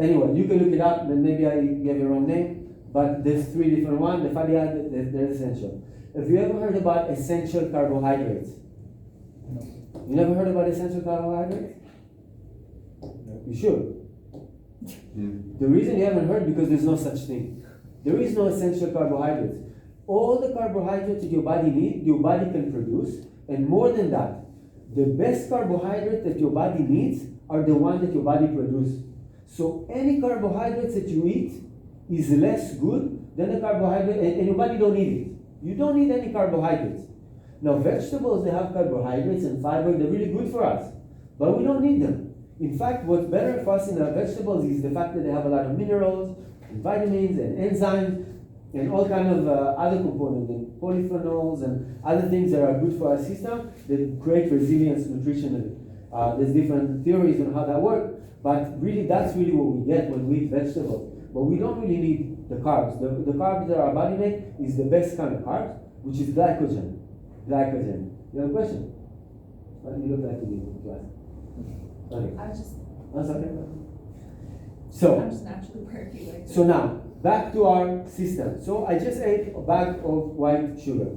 Anyway, you can look it up, but maybe I gave the wrong name. But there's 3 different ones. The fatty acid, they're essential. Have you ever heard about essential carbohydrates? No. You never heard about essential carbohydrates? You should. The reason you haven't heard because there's no such thing. There is no essential carbohydrates. All the carbohydrates that your body needs, your body can produce, and more than that, the best carbohydrates that your body needs are the ones that your body produces. So any carbohydrates that you eat is less good than the carbohydrate, and your body don't need it. You don't need any carbohydrates. Now vegetables, they have carbohydrates and fiber, they're really good for us, but we don't need them. In fact, what's better for us in our vegetables is the fact that they have a lot of minerals, and vitamins, and enzymes, and all kind of other components, and polyphenols, and other things that are good for our system that create resilience nutritionally. There's different theories on how that works, but really that's really what we get when we eat vegetables. But we don't really need the carbs. The carbs that our body makes is the best kind of carbs, which is glycogen. Glycogen. You have a question? What do you look like to do in class? Okay. I was just, That's okay. So, I'm just naturally perky like this. so now, back to our system. So I just ate a bag of white sugar,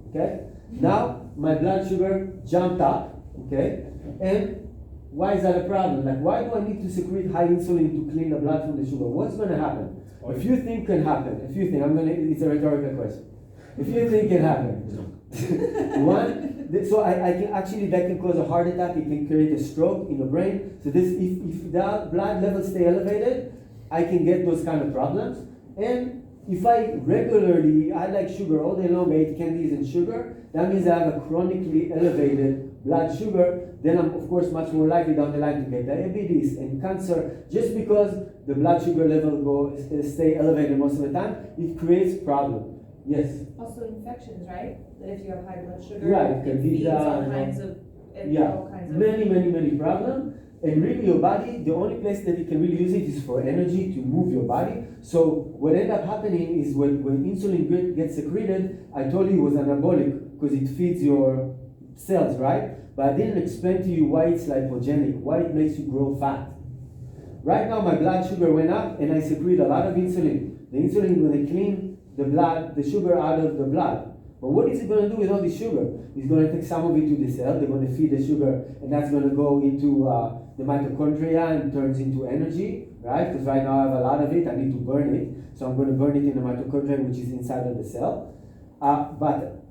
okay? Now, my blood sugar jumped up, okay? And why is that a problem? Like, why do I need to secrete high insulin to clean the blood from the sugar? What's gonna happen? A few things can happen. It's a rhetorical question. A few things can happen. One, so I can actually, that can cause a heart attack, it can create a stroke in the brain. So this, if the blood levels stay elevated, I can get those kind of problems. And if I regularly, I like sugar all day long, I eat candies and sugar, that means I have a chronically elevated blood sugar, then I'm of course much more likely down the line to get diabetes and cancer, just because the blood sugar level stay elevated most of the time, it creates problem. Yes? Also infections, right? That if you have high blood sugar, Right, it candida, feeds all kinds of, all kinds of. many problems. And really your body, the only place that you can really use it is for energy to move your body. So what ends up happening is when insulin gets secreted, I told you it was anabolic because it feeds your cells, right? But I didn't explain to you why it's lipogenic, why it makes you grow fat. Right now my blood sugar went up and I secrete a lot of insulin. The insulin is going to clean the blood, the sugar out of the blood. But what is it going to do with all this sugar? It's going to take some of it to the cell, they're going to feed the sugar, and that's going to go into the mitochondria and turns into energy, right? Because right now I have a lot of it, I need to burn it. So I'm going to burn it in the mitochondria, which is inside of the cell. But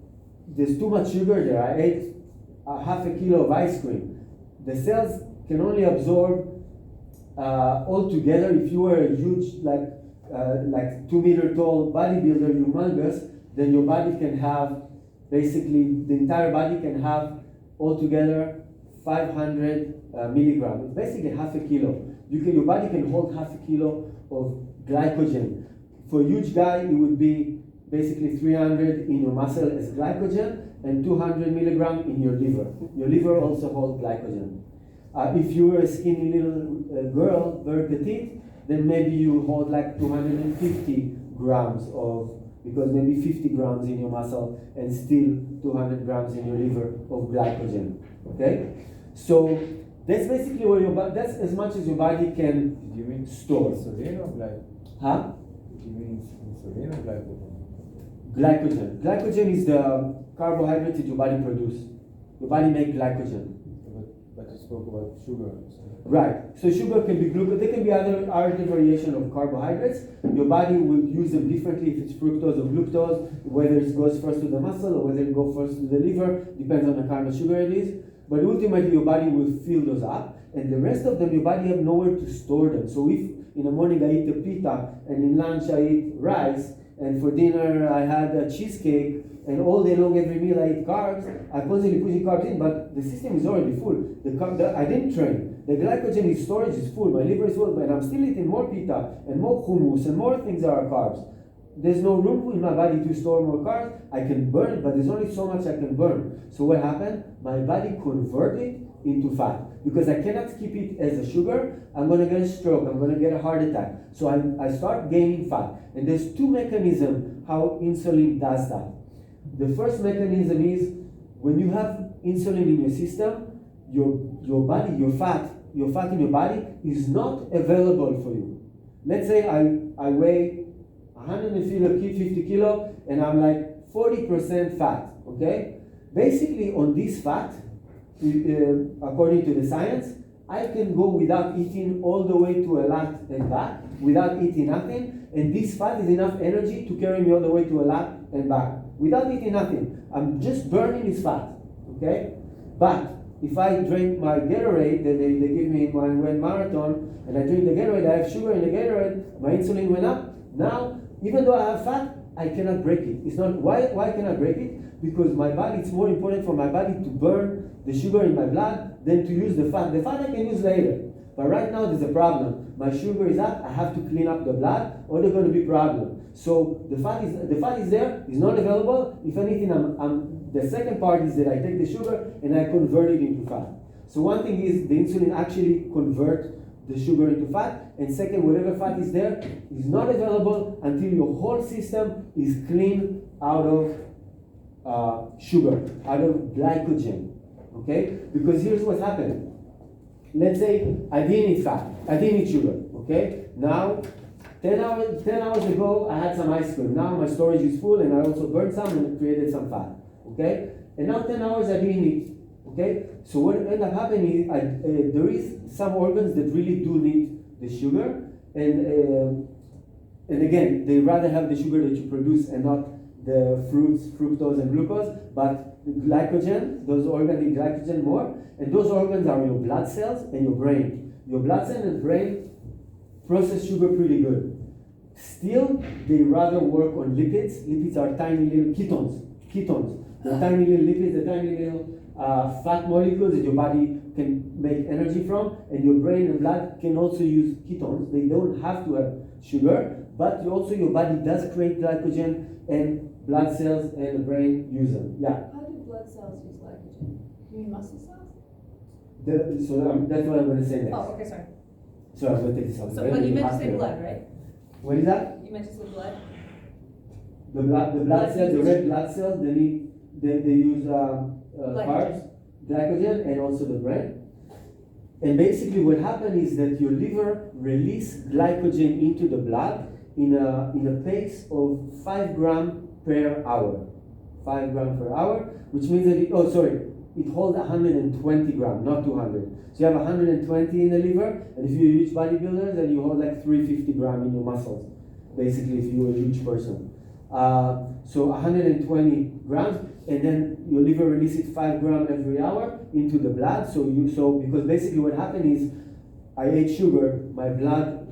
there's too much sugar there. I ate half a kilo of ice cream. The cells can only absorb altogether, if you were a huge, like 2 meter tall bodybuilder, humongous, then your body can have, basically, the entire body can have altogether 500 milligrams. It's basically half a kilo. Your body can hold half a kilo of glycogen. For a huge guy, it would be basically 300 in your muscle as glycogen and 200 milligrams in your liver. Your liver also holds glycogen. If you were a skinny little girl, very petite, then maybe you hold like 250 grams of, because maybe 50 grams in your muscle and still 200 grams in your liver of glycogen. Okay? So that's basically what that's as much as your body can Did you mean store. insulin or glycogen? Huh? Did you mean insulin or glycogen? Glycogen. Glycogen is the carbohydrate that your body produces. Your body makes glycogen. But you spoke about sugar. Right. So sugar can be glucose. There can be other variation of carbohydrates. Your body will use them differently if it's fructose or glucose, whether it goes first to the muscle or whether it goes first to the liver, depends on the kind of sugar it is. But ultimately your body will fill those up, and the rest of them your body have nowhere to store them. So if in the morning I eat a pita, and in lunch I eat rice, and for dinner I had a cheesecake, and all day long every meal I eat carbs, I'm constantly pushing carbs in, but the system is already full. I didn't train. The glycogen is storage is full, my liver is full, and I'm still eating more pita and more hummus and more things that are carbs. There's no room in my body to store more carbs. I can burn it, but there's only so much I can burn. So what happened? My body converted it into fat. Because I cannot keep it as a sugar, I'm going to get a stroke, I'm going to get a heart attack. So I start gaining fat. And there's two mechanisms how insulin does that. The first mechanism is when you have insulin in your system, your body, your fat in your body is not available for you. Let's say I weigh 150 kilo and I'm like 40% fat, okay? Basically on this fat, according to the science, I can go without eating all the way to a lot and back, without eating nothing, and this fat is enough energy to carry me all the way to a lot and back, without eating nothing. I'm just burning this fat, okay? But if I drink my Gatorade that they give me when I run marathon, and I drink the Gatorade, I have sugar in the Gatorade, my insulin went up. Now, even though I have fat, I cannot break it. It's not why can I break it? Because my body, it's more important for my body to burn the sugar in my blood than to use the fat. The fat I can use later. But right now there's a problem. My sugar is up, I have to clean up the blood, or there's going to be problem. So the fat is there, it's not available. If anything, the second part is that I take the sugar and I convert it into fat. So one thing is the insulin actually convert the sugar into fat, and second, whatever fat is there is not available until your whole system is clean out of sugar, out of glycogen. Okay? Because here's what happened. Let's say I didn't eat fat, I didn't eat sugar. Okay? Now, 10 hours ago, I had some ice cream. Now my storage is full, and I also burned some and created some fat. Okay? And now 10 hours I didn't eat. Okay? So what ended up happening is there is some organs that really do need the sugar, and again, they rather have the sugar that you produce and not the fruits, fructose and glucose, but glycogen, those organs need glycogen more, and those organs are your blood cells and your brain. Your blood cells and brain process sugar pretty good. Still, they rather work on lipids. Lipids are tiny little ketones. The tiny little lipids, the tiny little fat molecules that your body can make energy from, and your brain and blood can also use ketones. They don't have to have sugar, but your body does create glycogen, and blood cells and the brain use them. Yeah. How do blood cells use glycogen? You mean muscle cells? That's what I'm going to say next. Oh, okay, sorry. So I'm going to take this out. So, but you meant to say blood, right? What is that? You meant to say blood? The blood cells, the red blood cells, they use carbs, glycogen, and also the brain. And basically what happened is that your liver releases glycogen into the blood in a pace of 5 grams per hour. 5 grams per hour, which means that it holds 120 grams, not 200. So you have 120 in the liver, and if you're a huge bodybuilder, then you hold like 350 grams in your muscles, basically, if you're a huge person. So 120 grams, and then your liver releases 5 grams every hour into the blood. Because basically what happened is, I ate sugar, my blood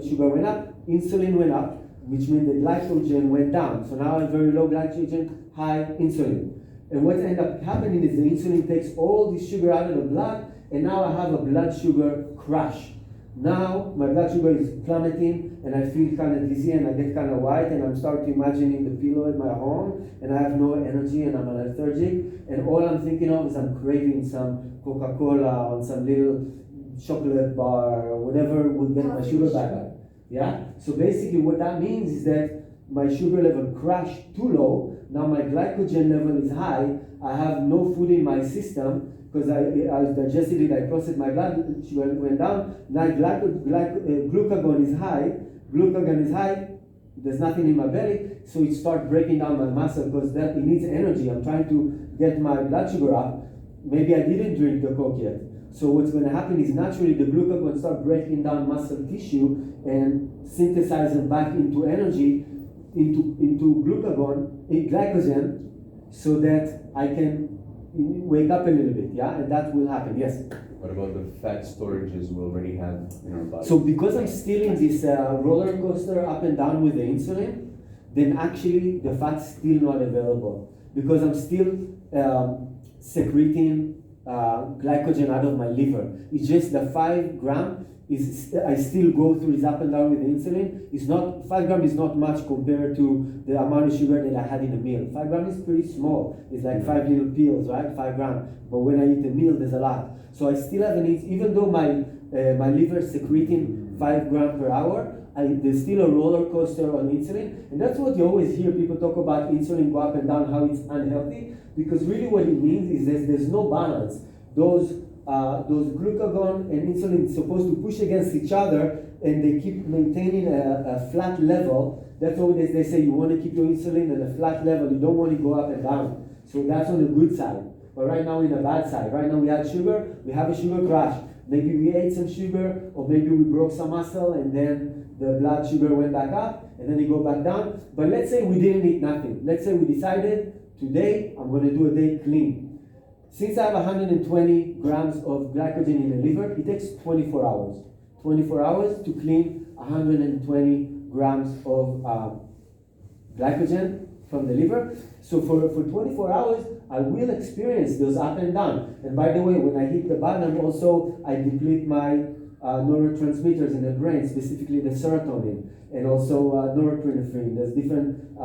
sugar went up, insulin went up, which means the glycogen went down. So now I have very low glycogen, high insulin. And what ended up happening is the insulin takes all this sugar out of the blood, and now I have a blood sugar crash. Now my blood sugar is plummeting, and I feel kind of dizzy, and I get kind of white, and I'm starting imagining the pillow at my home, and I have no energy, and I'm lethargic, and all I'm thinking of is I'm craving some Coca-Cola or some little chocolate bar or whatever would get my sugar back up. Yeah? So basically what that means is that my sugar level crashed too low. Now my glycogen level is high. I have no food in my system because I digested it, I processed my blood sugar went down. Now glucagon is high. Glucagon is high. There's nothing in my belly, so it starts breaking down my muscle because it needs energy. I'm trying to get my blood sugar up. Maybe I didn't drink the Coke yet. So what's going to happen is naturally the glucagon start breaking down muscle tissue and synthesizing back into energy, into glycogen, so that I can wake up a little bit, yeah? And that will happen, yes? What about the fat storages we already have in our body? So because I'm still in this roller coaster up and down with the insulin, then actually the fat's still not available. because I'm still secreting glycogen out of my liver. It's just the 5 gram is, I still go through this up and down with the insulin. It's not, 5 gram is not much compared to the amount of sugar that I had in a meal. 5 gram is pretty small. It's like 5 little pills, right? 5 gram. But when I eat a meal, there's a lot. So I still have an, even though my liver is secreting 5 gram per hour, there's still a roller coaster on insulin. And that's what you always hear people talk about insulin go up and down, how it's unhealthy. Because really what it means is there's no balance. Those glucagon and insulin are supposed to push against each other, and they keep maintaining a flat level. That's why they say you want to keep your insulin at a flat level. You don't want to go up and down. So that's on the good side. But right now in the bad side. Right now we had sugar. We have a sugar crash. Maybe we ate some sugar, or maybe we broke some muscle, and then the blood sugar went back up, and then it go back down. But let's say we didn't eat nothing. Let's say we decided, today I'm going to do a day clean. Since I have 120 grams of glycogen in the liver, it takes 24 hours. 24 hours to clean 120 grams of glycogen from the liver. So for 24 hours, I will experience those up and down. And by the way, when I hit the bottom, also I deplete my neurotransmitters in the brain, specifically the serotonin, and also norepinephrine. There's different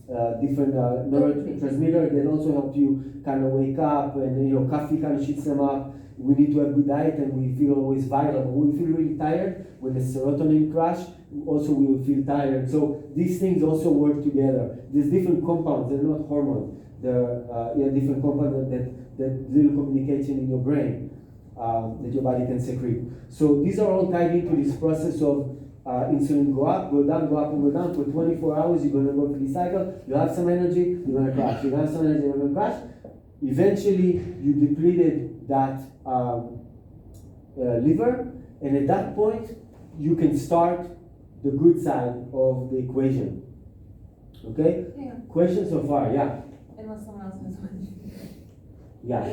neurotransmitters that also help you kind of wake up, and coffee kind of shoots them up. We need to have good diet, and we feel always vital. When we feel really tired, when the serotonin crash, also we will feel tired. So these things also work together. There's different compounds, they're not hormones. They're different compounds that deal communication in your brain that your body can secrete. So these are all tied into this process of insulin go up, go down, go up, and go down. For 24 hours, you're going to go through the cycle. You have some energy, you're going to crash. You have some energy, you're going to crash. Eventually, you depleted that liver, and at that point, you can start the good side of the equation. Okay? Yeah. Questions so far? Yeah. Unless someone else has one. Yeah.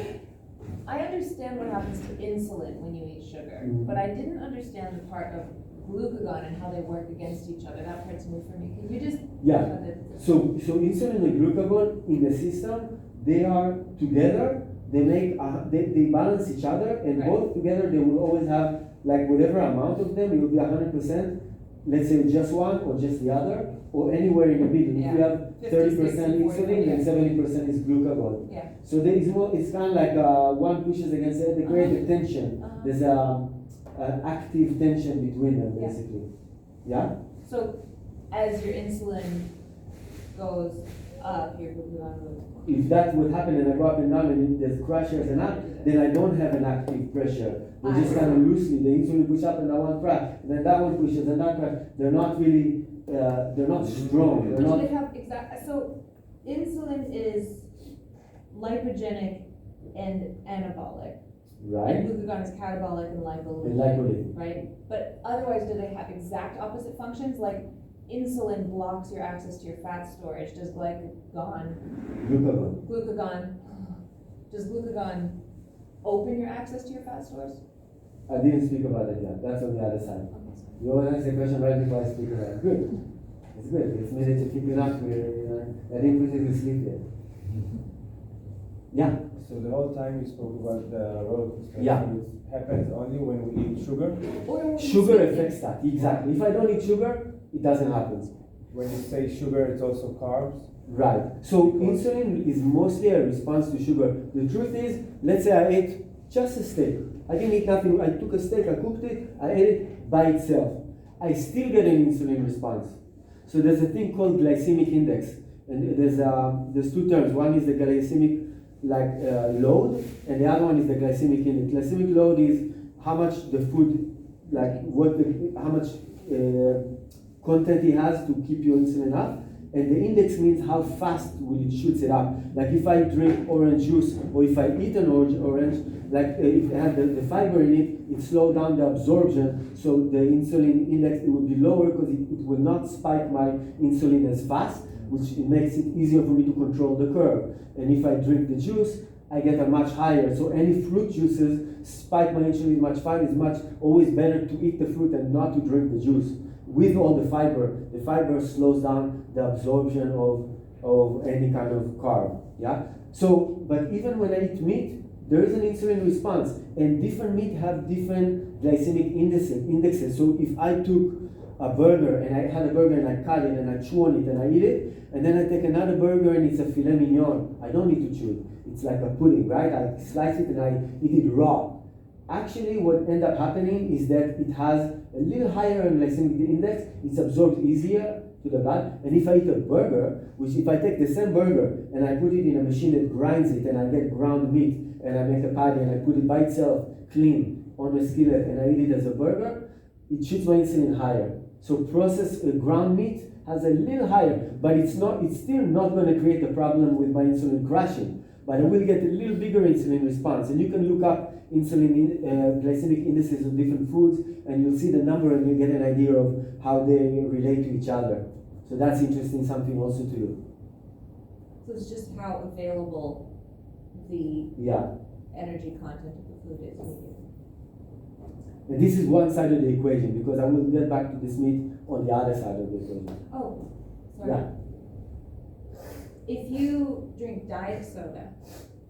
I understand what happens to insulin when you eat sugar, but I didn't understand the part of glucagon and how they work against each other. That part's new for me. Can you just Yeah. So insulin and glucagon in the system, they are together. They make they balance each other, and Right. both together they will always have like whatever amount of them. It will be 100%. Let's say just one or just the other, or anywhere in the middle. Yeah. If you have 30% 50, 60, insulin, then 70% is glucagon. Yeah. So there is more. It's kind of like one pushes against the other. They create a tension. There's an active tension between them, Yeah. basically. Yeah. So as your insulin goes up, your glucagon goes. If that would happen and I go up and down and there's crashes and up, then I don't have an active pressure. They just kind of loosely, the insulin push up and that one crash, and then that one pushes and that crash. They're not really, they're not strong. They're Do not. they have so insulin is lipogenic and anabolic. And Right. glucagon is catabolic and lipolytic. And lipolytic. Right? But otherwise, do they have exact opposite functions? Like insulin blocks your access to your fat storage. Does Glucagon. does glucagon open your access to your fat stores? I didn't speak about it yet. That's on the other side. You want to ask the question right before I speak about it. Good. It's good. It's me that you're keeping up with. I didn't put you to sleep yet. Yeah. So the whole time you spoke about the roller coaster. Yeah. It happens only when we eat sugar. Or when you Sugar sleep. affects that. Exactly. If I don't eat sugar, it doesn't happen. When you say sugar, it's also carbs. Right. So insulin is mostly a response to sugar. The truth is, let's say I ate just a steak. I didn't eat nothing. I took a steak, I cooked it, I ate it by itself. I still get an insulin response. So there's a thing called glycemic index, and there's two terms. One is the glycemic load, and the other one is the glycemic index. Glycemic load is how much the food, how much content it has to keep your insulin up. And the index means how fast will it shoots it up. Like if I drink orange juice, or if I eat an orange, if it had the fiber in it, it slowed down the absorption, so the insulin index, it would be lower because it will not spike my insulin as fast, which it makes it easier for me to control the curve. And if I drink the juice, I get a much higher. So any fruit juices spike my insulin much faster. It's always better to eat the fruit and not to drink the juice. With all the fiber slows down the absorption of of any kind of carb. Yeah. So, but even when I eat meat, there is an insulin response, and different meat have different glycemic indexes. So if I took a burger and I had a burger and I cut it and I chew on it and I eat it, and then I take another burger and it's a filet mignon, I don't need to chew it. It's like a pudding, right? I slice it and I eat it raw. Actually, what ends up happening is that it has a little higher glycemic index. It's absorbed easier to the blood. And if I eat a burger, which if I take the same burger and I put it in a machine that grinds it and I get ground meat and I make a patty and I put it by itself clean on a skillet and I eat it as a burger, it shoots my insulin higher. So processed ground meat has a little higher, but it's still not going to create a problem with my insulin crashing. But I will get a little bigger insulin response. And you can look up insulin glycemic indices of different foods and you'll see the number and you'll get an idea of how they relate to each other. So that's interesting, something also to do. So it's just how available the energy content of the food is to you. And this is one side of the equation, because I will get back to this meat on the other side of the equation. Oh, sorry. Yeah. If you drink diet soda,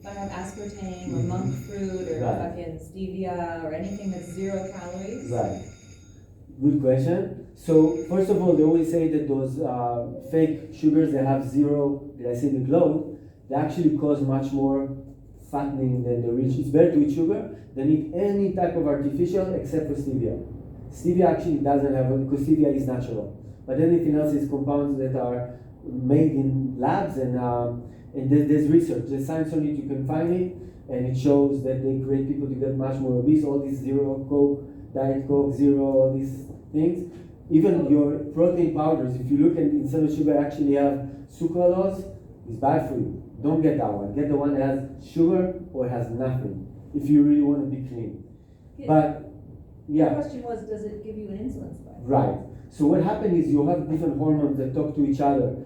like have aspartame or monk fruit or Right. fucking stevia or anything that's 0 calories. Right. Good question. So first of all, they always say that those fake sugars that have zero glycemic load, they actually cause much more fattening than the rich. It's better to eat sugar than eat any type of artificial except for stevia. Stevia actually doesn't have, because stevia is natural. But anything else is compounds that are made in labs, and there's research. There's science on it, you can find it, and it shows that they create people to get much more obese. All these zero Coke, Diet Coke, zero, all these things. Even your protein powders, if you look at instead of sugar, actually have sucralose, it's bad for you. Don't get that one. Get the one that has sugar or has nothing, if you really want to be clean. But, The question was, does it give you an insulin spike? Right. So what happens is you have different hormones that talk to each other.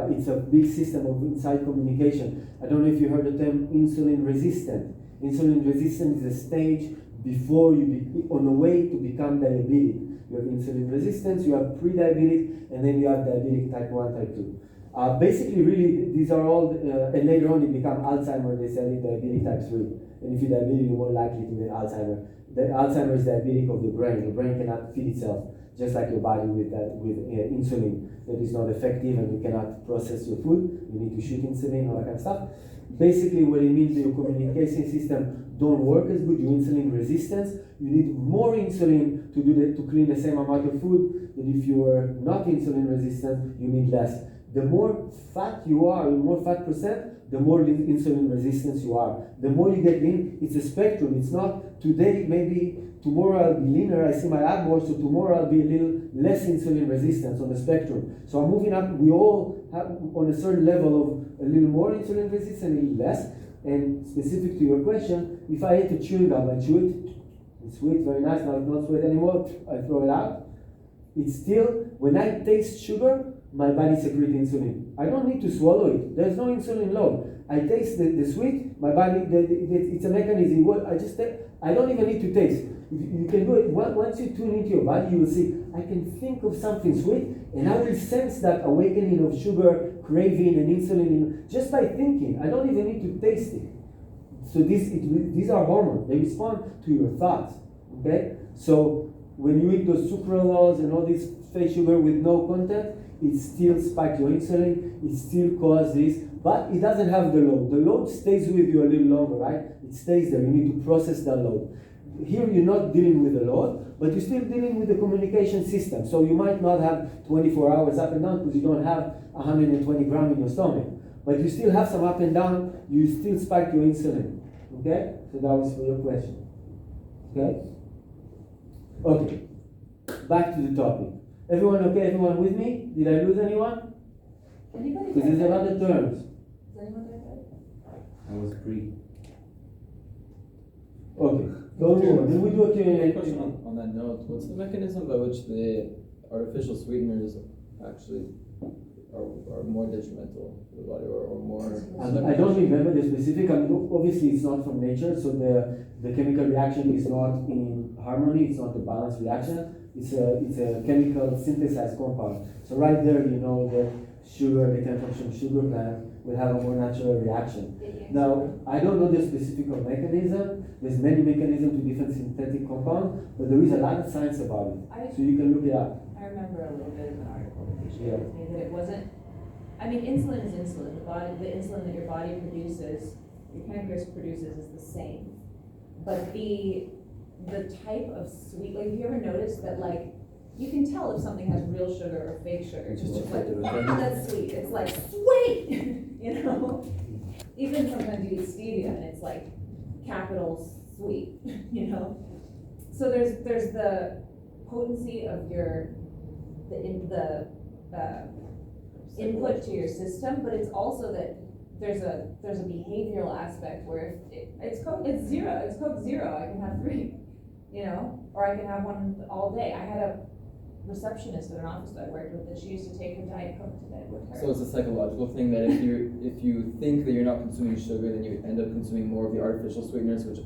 It's a big system of inside communication. I don't know if you heard the term insulin resistant. Insulin resistant is a stage before you be on the way to become diabetic. You have insulin resistance, you have pre-diabetic, and then you have diabetic type 1, type 2. Basically, really, these are all, and later on you become Alzheimer, they say diabetic type 3. And if you're diabetic, you're more likely to get Alzheimer. The Alzheimer is diabetic of the brain. The brain cannot feed itself, just like your body with insulin that is not effective and you cannot process your food. You need to shoot insulin, all that kind of stuff. Basically, what it means is your communication system don't work as good. Your insulin resistance. You need more insulin to do that, to clean the same amount of food. That if you are not insulin resistant, you need less. The more fat you are, the more fat percent, the more insulin resistance you are. The more you get lean, it's a spectrum. It's not today, maybe tomorrow I'll be leaner, I see my ab more, so tomorrow I'll be a little less insulin resistance on the spectrum. So I'm moving up, we all have on a certain level of a little more insulin resistance, a little less. And specific to your question, if I eat a chewing gum, I chew it, it's sweet, very nice, now it's not sweet anymore, I throw it out. It's still, when I taste sugar, my body secretes insulin. I don't need to swallow it. There's no insulin load. I taste the sweet, my body, it's a mechanism. I don't even need to taste. You can do it. Once you tune into your body, you will see, I can think of something sweet, and I will sense that awakening of sugar, craving, and insulin just by thinking. I don't even need to taste it. So these are hormones. They respond to your thoughts. Okay? So when you eat those sucralose and all this fake sugar with no content, it still spikes your insulin, it still causes this, but it doesn't have the load. The load stays with you a little longer, right? It stays there. You need to process that load. Here you're not dealing with the load, but you're still dealing with the communication system. So you might not have 24 hours up and down because you don't have 120 grams in your stomach. But you still have some up and down, you still spike your insulin. Okay? So that was for your question. Okay? Okay. Back to the topic. Everyone okay? Everyone with me? Did I lose anyone? Anybody? Because there's a lot of terms. Is anyone diabetic? I was pre. Okay. Don't move on. Then we do a Q&A. Question on that note, what's the mechanism by which the artificial sweeteners actually are more detrimental to the body or more? I don't remember the specific. I mean, obviously, it's not from nature, so the chemical reaction is not in harmony. It's not a balanced reaction. It's a chemical synthesized compound. So right there, you know that sugar, they come from sugar plant, will have a more natural reaction. Now, I don't know the specific mechanism. There's many mechanisms to different synthetic compounds, but there is a lot of science about it. So you can look it up. I remember a little bit of an article that you Yeah. shared with me that it wasn't, I mean, insulin is insulin. The insulin that your body produces, your pancreas produces is the same. But the type of sweet, like, have you ever noticed that, like, you can tell if something has real sugar or fake sugar. It's just like, that's sweet. It's like, sweet, you know? Even sometimes you eat stevia and it's like capital sweet, you know? So there's the potency of input to your system, but it's also that there's a behavioral aspect where if it's Coke Zero, I can have 3, you know, or I can have one all day. I had a receptionist at an office that I worked with that she used to take her Diet Coke to bed with her. So it's a psychological thing that if you think that you're not consuming sugar, then you end up consuming more of the artificial sweeteners, which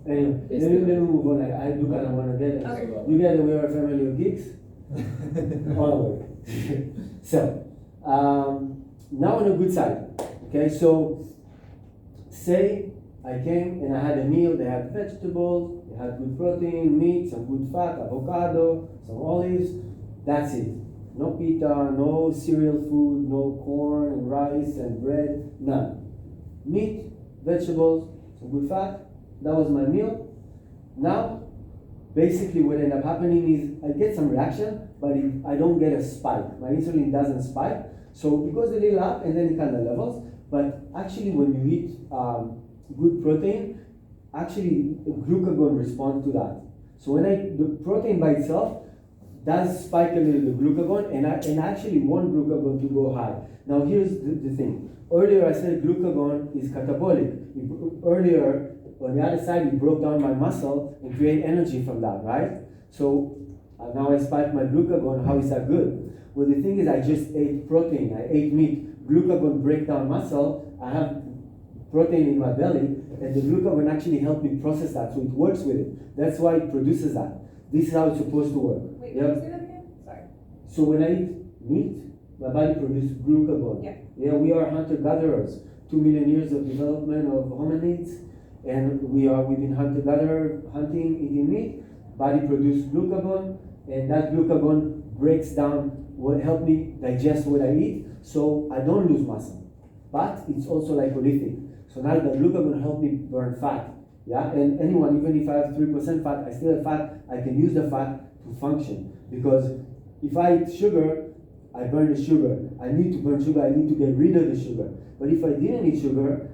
Anyway, let me move on. I do kind of want to get it. Okay. You get that we are a family of geeks? Always. So, now on the good side. Okay, so say I came and I had a meal, they had vegetables, they had good protein, meat, some good fat, avocado, some olives, that's it. No pita, no cereal food, no corn and rice and bread, none. Meat, vegetables, some good fat, that was my meal. Now, basically what ended up happening is I get some reaction, but I don't get a spike. My insulin doesn't spike, so it goes a little up and then it kind of levels. But actually when you eat good protein, actually glucagon responds to that. So when the protein by itself does spike a little the glucagon, and I actually want glucagon to go high. Now here's the thing. Earlier I said glucagon is catabolic. Earlier, on the other side, it broke down my muscle and create energy from that, right? So now I spike my glucagon. How is that good? Well, the thing is I just ate protein. I ate meat. Glucagon break down muscle. I have protein in my belly, and the glucagon actually helped me process that, so it works with it. That's why it produces that. This is how it's supposed to work. Wait, Yeah? can you say that again? Sorry. So when I eat meat, my body produces glucagon. Yeah. Yeah, we are hunter-gatherers. 2 million years of development of hominids, and we've been hunter-gatherer, hunting, eating meat. Body produces glucagon, and that glucagon breaks down what help me digest what I eat, so I don't lose muscle. But it's also lipolytic. So now the glucagon help me burn fat. Yeah, and anyone, even if I have 3% fat, I still have fat. I can use the fat to function, because if I eat sugar, I burn the sugar. I need to burn sugar. I need to get rid of the sugar. But if I didn't eat sugar,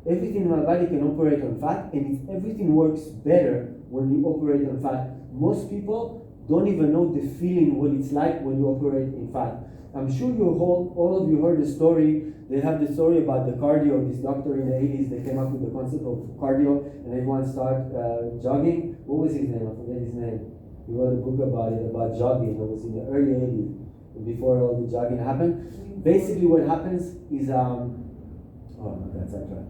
everything in my body can operate on fat, and everything works better when you operate on fat. Most people don't even know the feeling, what it's like when you operate in fat. I'm sure all of you heard the story. They have the story about the cardio. This doctor in the 80s, they came up with the concept of cardio, and everyone started jogging. What was his name? I forget his name. He wrote a book about it, about jogging. It was in the early 80s, before all the jogging happened. Basically what happens is, oh my God, that's right.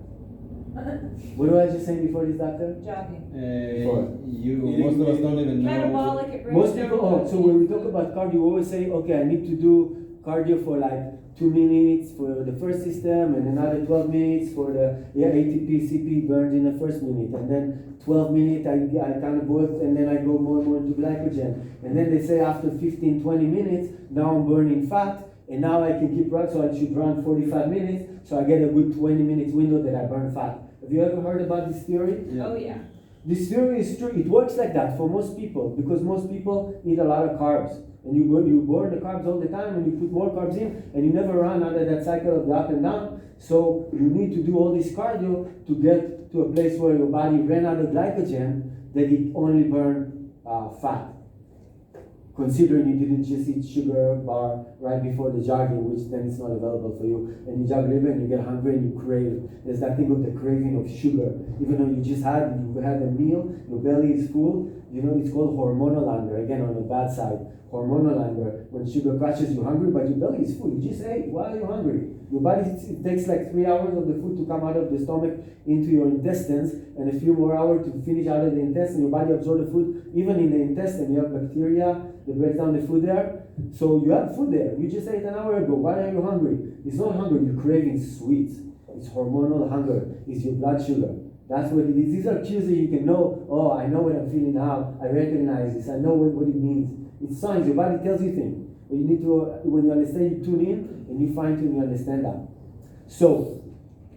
What did I just say before this, doctor? Jogging. Most of us don't even know. Catabolic, it breaks Most down people, so when we talk about cardio, we always say, okay, I need to do cardio for like 2 minutes for the first system, and another 12 minutes for the ATP, CP burned in the first minute, and then 12 minutes I kind of both, and then I go more and more into glycogen. And then they say after 15, 20 minutes, now I'm burning fat, and now I can keep running, so I should run 45 minutes, so I get a good 20 minutes window that I burn fat. Have you ever heard about this theory? Yeah. Oh, yeah. This theory is true. It works like that for most people, because most people eat a lot of carbs. And you burn the carbs all the time, and you put more carbs in, and you never run out of that cycle of the up and down. So you need to do all this cardio to get to a place where your body ran out of glycogen, that it only burn fat. Considering you didn't just eat sugar bar right before the jogging, which then it's not available for you, and you jog a little bit and you get hungry and you crave. There's that thing of the craving of sugar. Even though you had a meal, your belly is full, You know, it's called hormonal hunger. Again, on the bad side, hormonal hunger. When sugar crashes, you're hungry, but your belly is full. You just ate. Why are you hungry? Your body, it takes like 3 hours of the food to come out of the stomach into your intestines, and a few more hours to finish out of the intestine. Your body absorbs the food. Even in the intestine, you have bacteria that breaks down the food there. So you have food there. You just ate an hour ago. Why are you hungry? It's not hunger. You're craving sweets. It's hormonal hunger. It's your blood sugar. That's what it is. These are cues that you can know. Oh, I know what I'm feeling now. I recognize this. I know what it means. It's signs. Your body tells you things. But you need to, when you understand, you tune in and you fine tune. You understand that. So,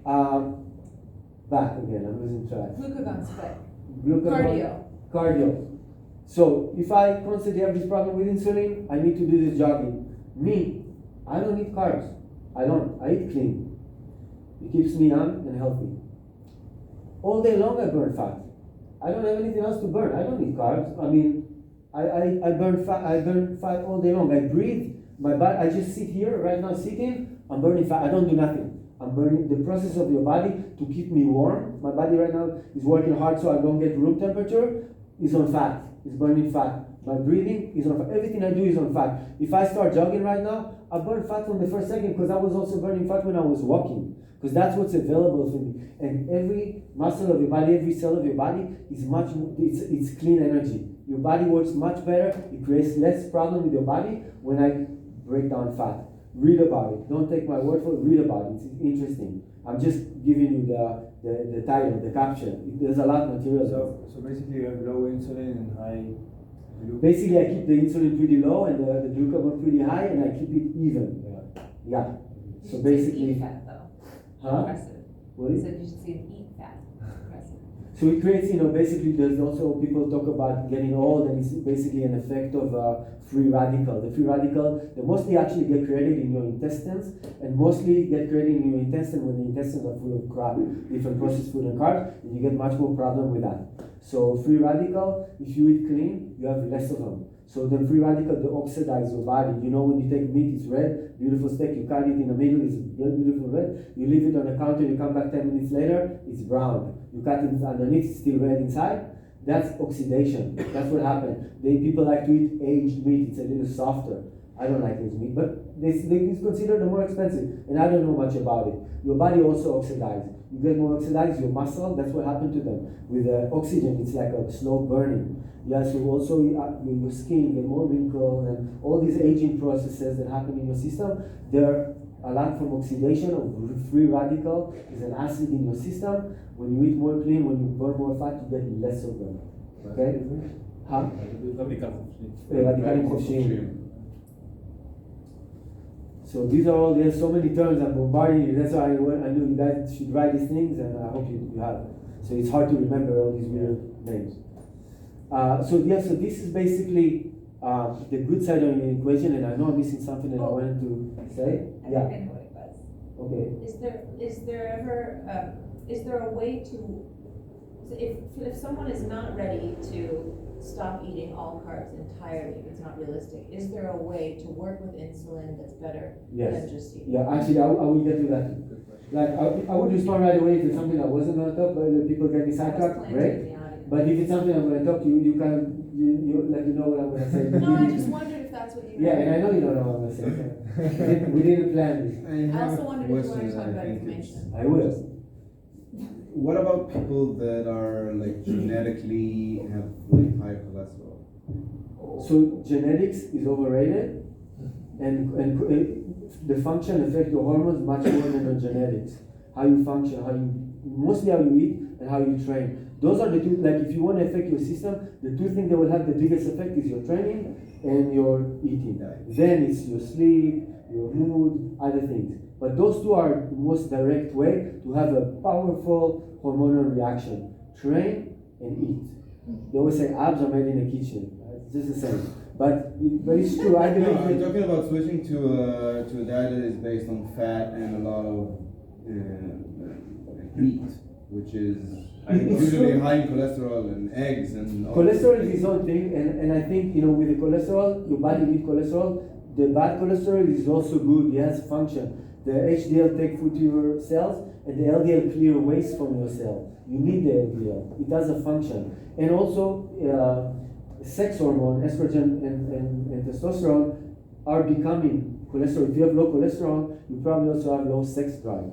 back again. I'm losing track. Glucagon spike. Glucagon. Cardio. So, if I constantly have this problem with insulin, I need to do this jogging. Me, I don't eat carbs. I don't. I eat clean. It keeps me young and healthy. All day long I burn fat. I don't have anything else to burn. I don't eat carbs. I mean, I burn fat. I burn fat all day long. I breathe. My body. I just sit here right now, sitting. I'm burning fat. I don't do nothing. I'm burning the process of your body to keep me warm. My body right now is working hard so I don't get room temperature. Is on fat. It's burning fat. My breathing is on fat. Everything I do is on fat. If I start jogging right now, I burn fat from the first second because I was also burning fat when I was walking. Because that's what's available for me. And every muscle of your body, every cell of your body is much more, it's clean energy. Your body works much better. It creates less problem with your body when I break down fat. Read about it. Don't take my word for it. Read about it. It's interesting. I'm just giving you the title, the caption. There's a lot of material. So basically you have low insulin and high glucose. Basically, I keep the insulin pretty low and the glucagon pretty high, and I keep it even. Yeah. So You should basically, eat fat though. huh? Impressive. What You is? said you should see him eat fat. Impressive. So it creates, basically there's also people talk about getting old, and it's basically an effect of free radical. The free radical, they mostly actually get created in your intestines, and mostly get created in your intestine when the intestines are full of crap, different processed food and carbs, and you get much more problem with that. So free radical, if you eat clean, you have less of them. So the free radical, they oxidize your body. When you take meat, it's red, beautiful steak, you cut it in the middle, it's beautiful red. You leave it on the counter, you come back 10 minutes later, it's brown. You cut it underneath, it's still red inside. That's oxidation. That's what happened. People like to eat aged meat, it's a little softer. I don't like aged meat, but it's considered the more expensive, and I don't know much about it. Your body also oxidizes. You get more oxidized, your muscle, that's what happened to them. With oxygen, it's like a slow burning. Yeah, so also your skin get more wrinkles and all these aging processes that happen in your system, they're a lot from oxidation of free radical. Is an acid in your system. When you eat more clean, when you burn more fat, you get less of them. Okay? Huh? רדיקלים חופשיים. So these are all, there's so many terms I'm bombarding you. That's why I knew you guys should write these things, and I hope you have. So it's hard to remember all these weird names. So this is basically the good side of the equation, and I know I'm missing something that I wanted to say. I think I know what it was. Okay. Is there a way to, so if someone is not ready to stop eating all carbs entirely, if it's not realistic, is there a way to work with insulin that's better than just eating? Yeah, actually, I will get to that. Like, I would respond right away if it's something I wasn't going to talk, but if people get me sidetracked, great. But if it's something I'm going to talk to you, you know what I'm going to say. No, I just wondered if that's what you Yeah, and I know you don't know what I'm going to say. We didn't plan this. I also wondered if you want to talk about inflammation. I will. What about people that are like genetically have like high cholesterol? So genetics is overrated, and the function affects your hormones much more than the genetics. How you function, mostly how you eat and how you train. Those are the two, like if you want to affect your system, the two things that will have the biggest effect is your training and your eating. Then it's your sleep, your mood, other things. But those two are the most direct way to have a powerful hormonal reaction. Train and eat. They always say abs are made in the kitchen. It's just the same. But it's true. I believe I'm talking about switching to a diet that is based on fat and a lot of meat, which is usually high in cholesterol and eggs and all. Cholesterol is its own thing, and I think with the cholesterol, your body needs cholesterol. The bad cholesterol is also good. It has function. The HDL take food to your cells, and the LDL clear waste from your cell. You need the LDL. It has a function. And also, sex hormone, estrogen and testosterone, are becoming cholesterol. If you have low cholesterol, you probably also have low sex drive.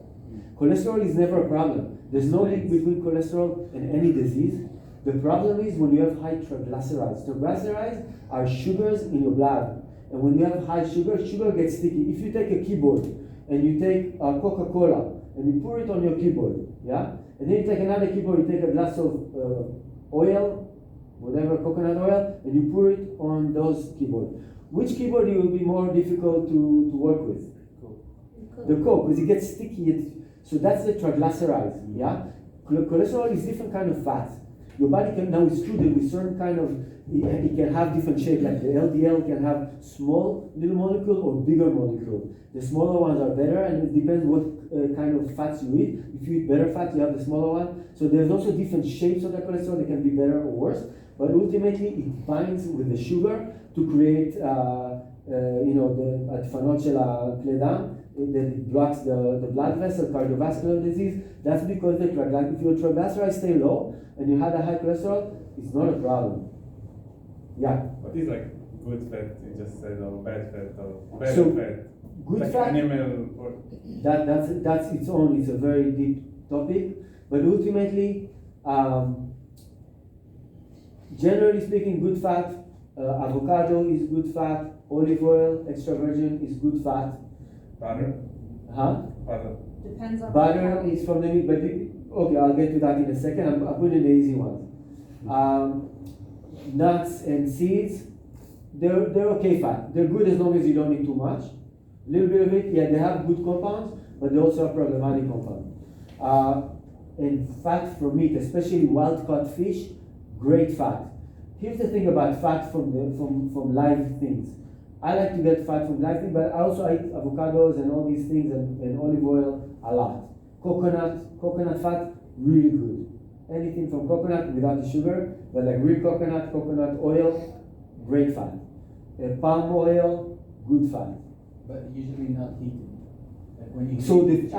Cholesterol is never a problem. There's no link between cholesterol and any disease. The problem is when you have high triglycerides. Triglycerides are sugars in your blood. And when you have high sugar, sugar gets sticky. If you take a keyboard and you take Coca-Cola and you pour it on your keyboard, yeah? And then you take another keyboard, you take a glass of oil, whatever, coconut oil, and you pour it on those keyboards. Which keyboard will be more difficult to work with? The Coke, because it gets sticky. So that's the triglycerides, yeah? Cholesterol is different kind of fat. Your body can, now it's true that with certain kind of, it can have different shape, like the LDL can have small little molecule or bigger molecule. The smaller ones are better, and it depends what kind of fats you eat. If you eat better fat, you have the smaller one. So there's also different shapes of the cholesterol. They can be better or worse, but ultimately it binds with the sugar to create, the התפנות של הכלי דם, that blocks the blood vessel, cardiovascular disease. That's because if your triglycerides stay low and you have a high cholesterol, it's not a problem. Yeah. What is like good fat, you just said, or bad fat, or bad So, fat? Good Like fat, animal or that's its own, it's a very deep topic, but ultimately, generally speaking, good fat, avocado is good fat, olive oil, extra virgin is good fat. butter? Huh? Butter. Depends on. Butter is from the meat, but okay, I'll get to that in a second. I'm putting the easy ones. Nuts and seeds, they're okay fat. They're good as long as you don't eat too much. A little bit of it, yeah, they have good compounds, but they also have problematic compounds. And fat from meat, especially wild-caught fish, great fat. Here's the thing about fat from live things. I like to get fat from live things, but I also eat avocados and all these things and olive oil a lot. Coconut fat, really good. Anything from coconut without the sugar, but like real coconut oil, great fat. Palm oil, good fat. But usually not heated. Like when you So heat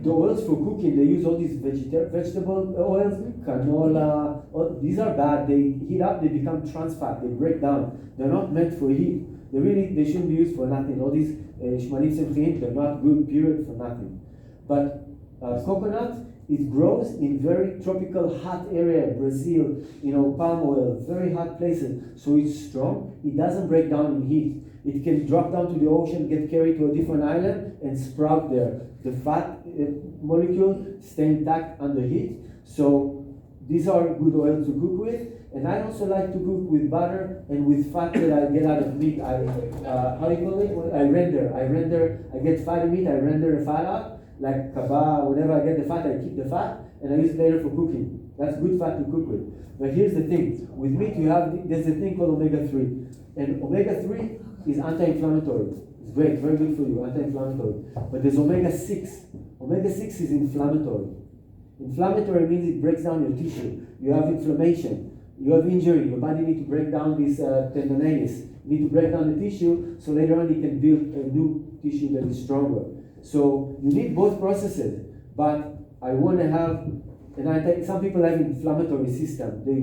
the oils for cooking, they use all these vegetable oils, canola. These are bad. They heat up, they become trans fat. They break down. They're not meant for heat. They shouldn't be used for nothing. All these shmanim simchim, they're not good. Period, for nothing. But coconut, it grows in very tropical, hot area, Brazil. Palm oil, very hot places. So it's strong. It doesn't break down in heat. It can drop down to the ocean, get carried to a different island, and sprout there. The fat molecule stay intact under heat. So these are good oils to cook with. And I also like to cook with butter and with fat that I get out of meat. How do you call it? I render. I get fatty meat. I render the fat out, like kebab. Whenever I get the fat, I keep the fat, and I use it later for cooking. That's good fat to cook with. But here's the thing: with meat, there's a thing called omega-3, and omega-3 is anti-inflammatory. It's great, very good for you, anti-inflammatory. But there's omega-6. Omega-6 is inflammatory. Inflammatory means it breaks down your tissue. You have inflammation. You have injury. Your body needs to break down this tendonitis. You need to break down the tissue so later on you can build a new tissue that is stronger. So you need both processes. But I want to have, some people have inflammatory system. They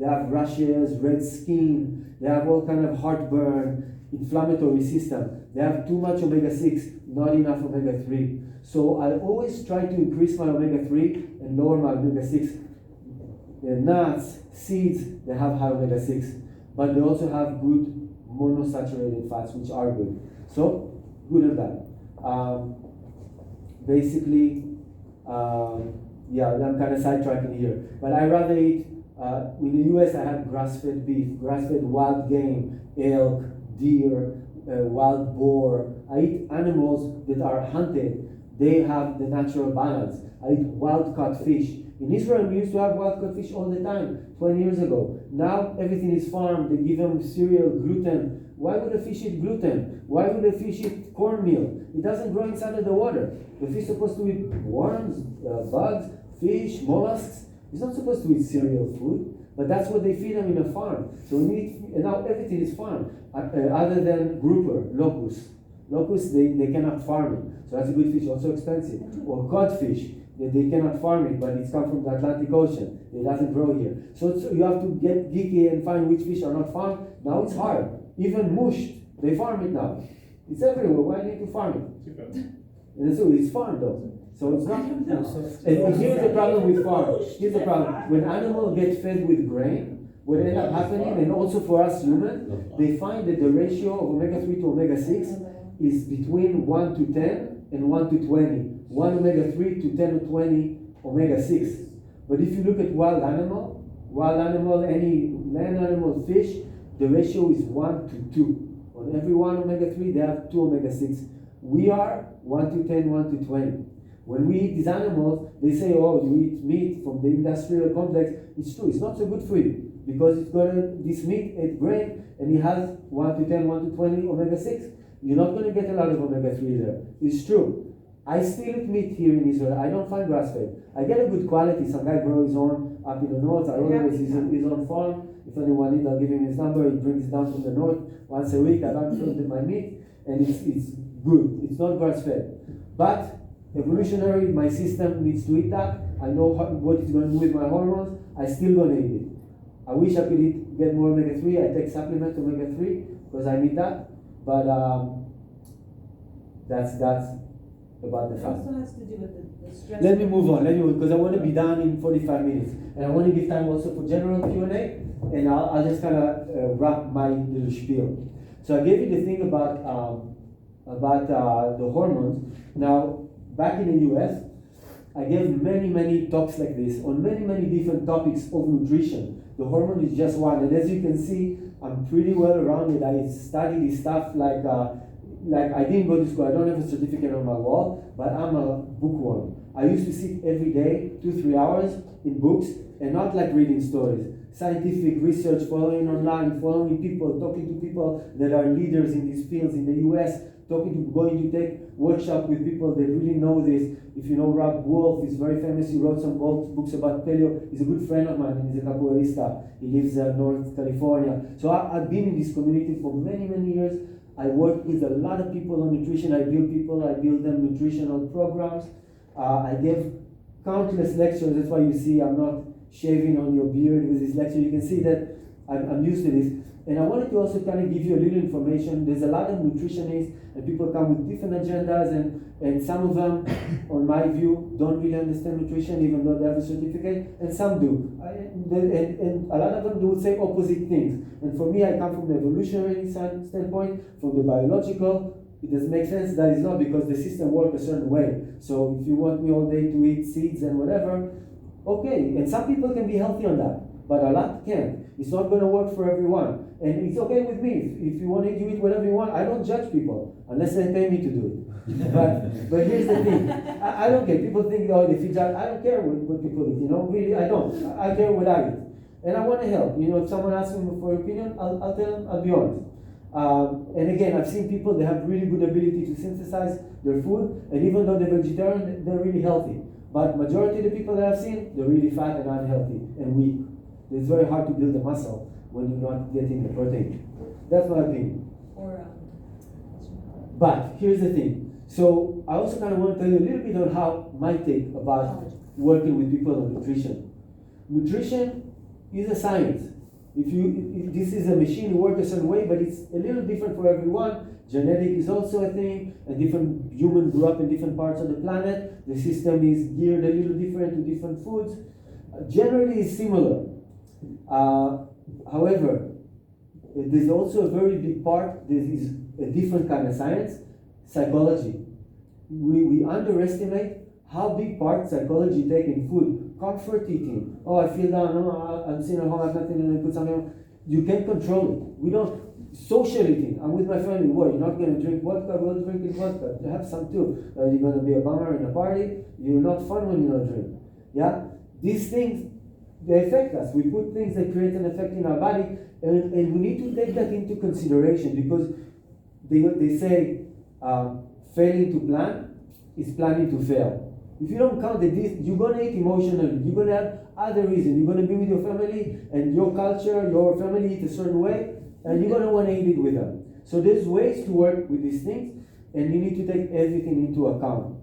have rashes, red skin. They have all kind of heartburn, inflammatory system. They have too much omega-6, not enough omega-3. So I always try to increase my omega-3 and lower my omega-6. The nuts, seeds, they have high omega-6, but they also have good monosaturated fats, which are good. So, good and bad. I'm kind of sidetracking here. But I rather eat, in the US I have grass-fed beef, grass-fed wild game, elk, deer, wild boar. I eat animals that are hunted. They have the natural balance. I eat wild-caught fish. In Israel, we used to have wild-caught fish all the time, 20 years ago. Now, everything is farmed. They give them cereal, gluten. Why would a fish eat gluten? Why would a fish eat cornmeal? It doesn't grow inside of the water. The fish is supposed to eat worms, bugs, fish, mollusks. It's not supposed to eat cereal food, but that's what they feed them in a farm. So and now everything is farmed, other than grouper, locust. Locust, they cannot farm it. So that's a good fish, also expensive. Or codfish. that they cannot farm it, but it's come from the Atlantic Ocean. It doesn't grow here. So you have to get geeky and find which fish are not farmed. Now it's hard. Even mushed, they farm it now. It's everywhere. Why do you need to farm it? And so it's farmed though. So it's not. And here's the problem with farm. Here's the problem. When animals get fed with grain, what ends up happening, and also for us humans, they find that the ratio of omega-3 to omega-6 is between 1 to 10 and 1 to 20. 1 omega-3 to 10 to 20 omega-6. But if you look at wild animal, any land animal, fish, the ratio is 1 to 2. On every 1 omega-3, they have 2 omega-6. We are 1 to 10, 1 to 20. When we eat these animals, they say, oh, you eat meat from the industrial complex. It's true, it's not so good for you because this meat ate grain and it has 1 to 10, 1 to 20 omega-6. You're not going to get a lot of omega-3 there. It's true. I still eat meat here in Israel. I don't find grass-fed. I get a good quality. Some guy grows his own up in the north. I always his own farm. If anyone needs, I'll give him his number. He brings it down from the north once a week. I don't filter my meat, and it's good. It's not grass-fed. But evolutionary, my system needs to eat that. I know what it's going to do with my hormones. I still going to eat it. I wish I could get more omega-3. I take supplement omega-3 because I need that. But that's about the It fast. also has to do with the stress. Let me move on, because I want to be done in 45 minutes. And I want to give time also for general Q&A, and I'll just kind of wrap my little spiel. So I gave you the thing about the hormones. Now, back in the US, I gave many talks like this on many different topics of nutrition. The hormone is just one, and as you can see, I'm pretty well rounded. I study this stuff like I didn't go to school. I don't have a certificate on my wall, but I'm a bookworm. I used to sit every day, 2-3 hours in books, and not like reading stories. Scientific research, following online, following people, talking to people that are leaders in these fields in the US, going to take workshop with people that really know this. If you know Rob Wolf, he's very famous. He wrote some books about paleo. He's a good friend of mine. He's a capoeirista. He lives in North California. So I've been in this community for many years. I work with a lot of people on nutrition. I build them nutritional programs. I gave countless lectures. That's why you see I'm not shaving on your beard with this lecture. You can see that I'm used to this. And I wanted to also kind of give you a little information. There's a lot of nutritionists and people come with different agendas, and some of them, on my view, don't really understand nutrition even though they have a certificate, and some do. And a lot of them do say opposite things. And for me, I come from the evolutionary standpoint, from the biological. It doesn't make sense. That is not because the system works a certain way. So if you want me all day to eat seeds and whatever, okay. And some people can be healthy on that, but a lot can't. It's not going to work for everyone. And it's okay with me. If you want to eat whatever you want, I don't judge people unless they pay me to do it. But here's the thing. I don't care. People think, oh, if you judge, I don't care what people eat. Really, I don't. I care what I eat. And I want to help. If someone asks me for your opinion, I'll tell them, I'll be honest. And again, I've seen people that have really good ability to synthesize their food, and even though they're vegetarian, they're really healthy. But majority of the people that I've seen, they're really fat and unhealthy and weak. It's very hard to build a muscle when you're not getting the protein. That's my opinion. But here's the thing. So I also kind of want to tell you a little bit on how my take about working with people on nutrition. Nutrition is a science. If this is a machine, it works a certain way, but it's a little different for everyone. Genetic is also a thing. A different human grew up in different parts of the planet. The system is geared a little different to different foods. Generally, it's similar. However, there's also a very big part. There is a different kind of science, psychology. We underestimate how big part psychology take in food. Comfort eating. Oh, I feel down. No, I'm sitting at home. I have nothing, and I put something on. You can't control it. We don't. Social eating. I'm with my family. What? You're not going to drink vodka? We'll drink vodka. You have some too. You're going to be a bummer in a party. You're not fun when you don't drink. Yeah. These things, they affect us. We put things that create an effect in our body, and we need to take that into consideration because they say failing to plan is planning to fail. If you don't count this, you're going to eat emotionally. You're going to have other reasons. You're going to be with your family and your culture, your family eat a certain way, and you're going to want to eat it with them. So there's ways to work with these things, and you need to take everything into account.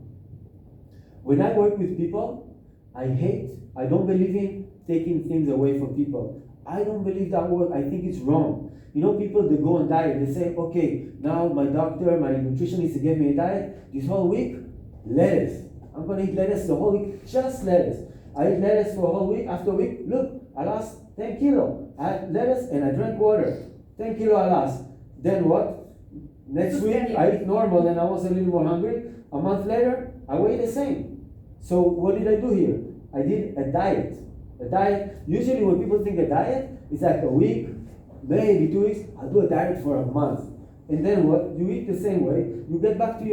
When I work with people, I don't believe in taking things away from people. I don't believe that word. I think it's wrong. You know, people that go on diet, they say, okay, now my doctor, my nutritionist gave me a diet this whole week, lettuce. I'm gonna eat lettuce the whole week, just lettuce. I eat lettuce for a whole week. After a week, look, I lost 10 kilo. I had lettuce and I drank water. 10 kilo I lost. Then what? Next week, I eat normal and I was a little more hungry. A month later, I weigh the same. So what did I do here? I did a diet. A diet, usually when people think a diet, it's like a week, maybe 2 weeks. I'll do a diet for a month. And then what? You eat the same way. You get back to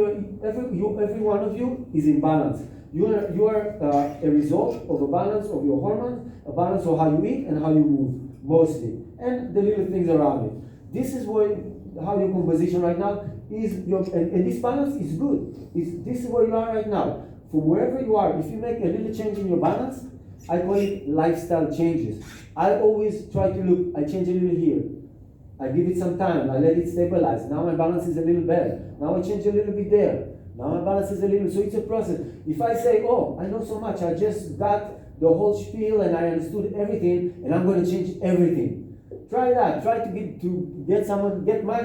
every one of you is in balance. You are a result of a balance of your hormones, a balance of how you eat and how you move, mostly. And the little things around it. This is how your composition right now is, and this balance is good. This is where you are right now. From wherever you are, if you make a little change in your balance, I call it lifestyle changes. I always try to look, I change a little here. I give it some time, I let it stabilize. Now my balance is a little better. Now I change a little bit there. Now my balance is a little, so it's a process. If I say, oh, I know so much, I just got the whole spiel and I understood everything, and I'm going to change everything. Try that. Try to get my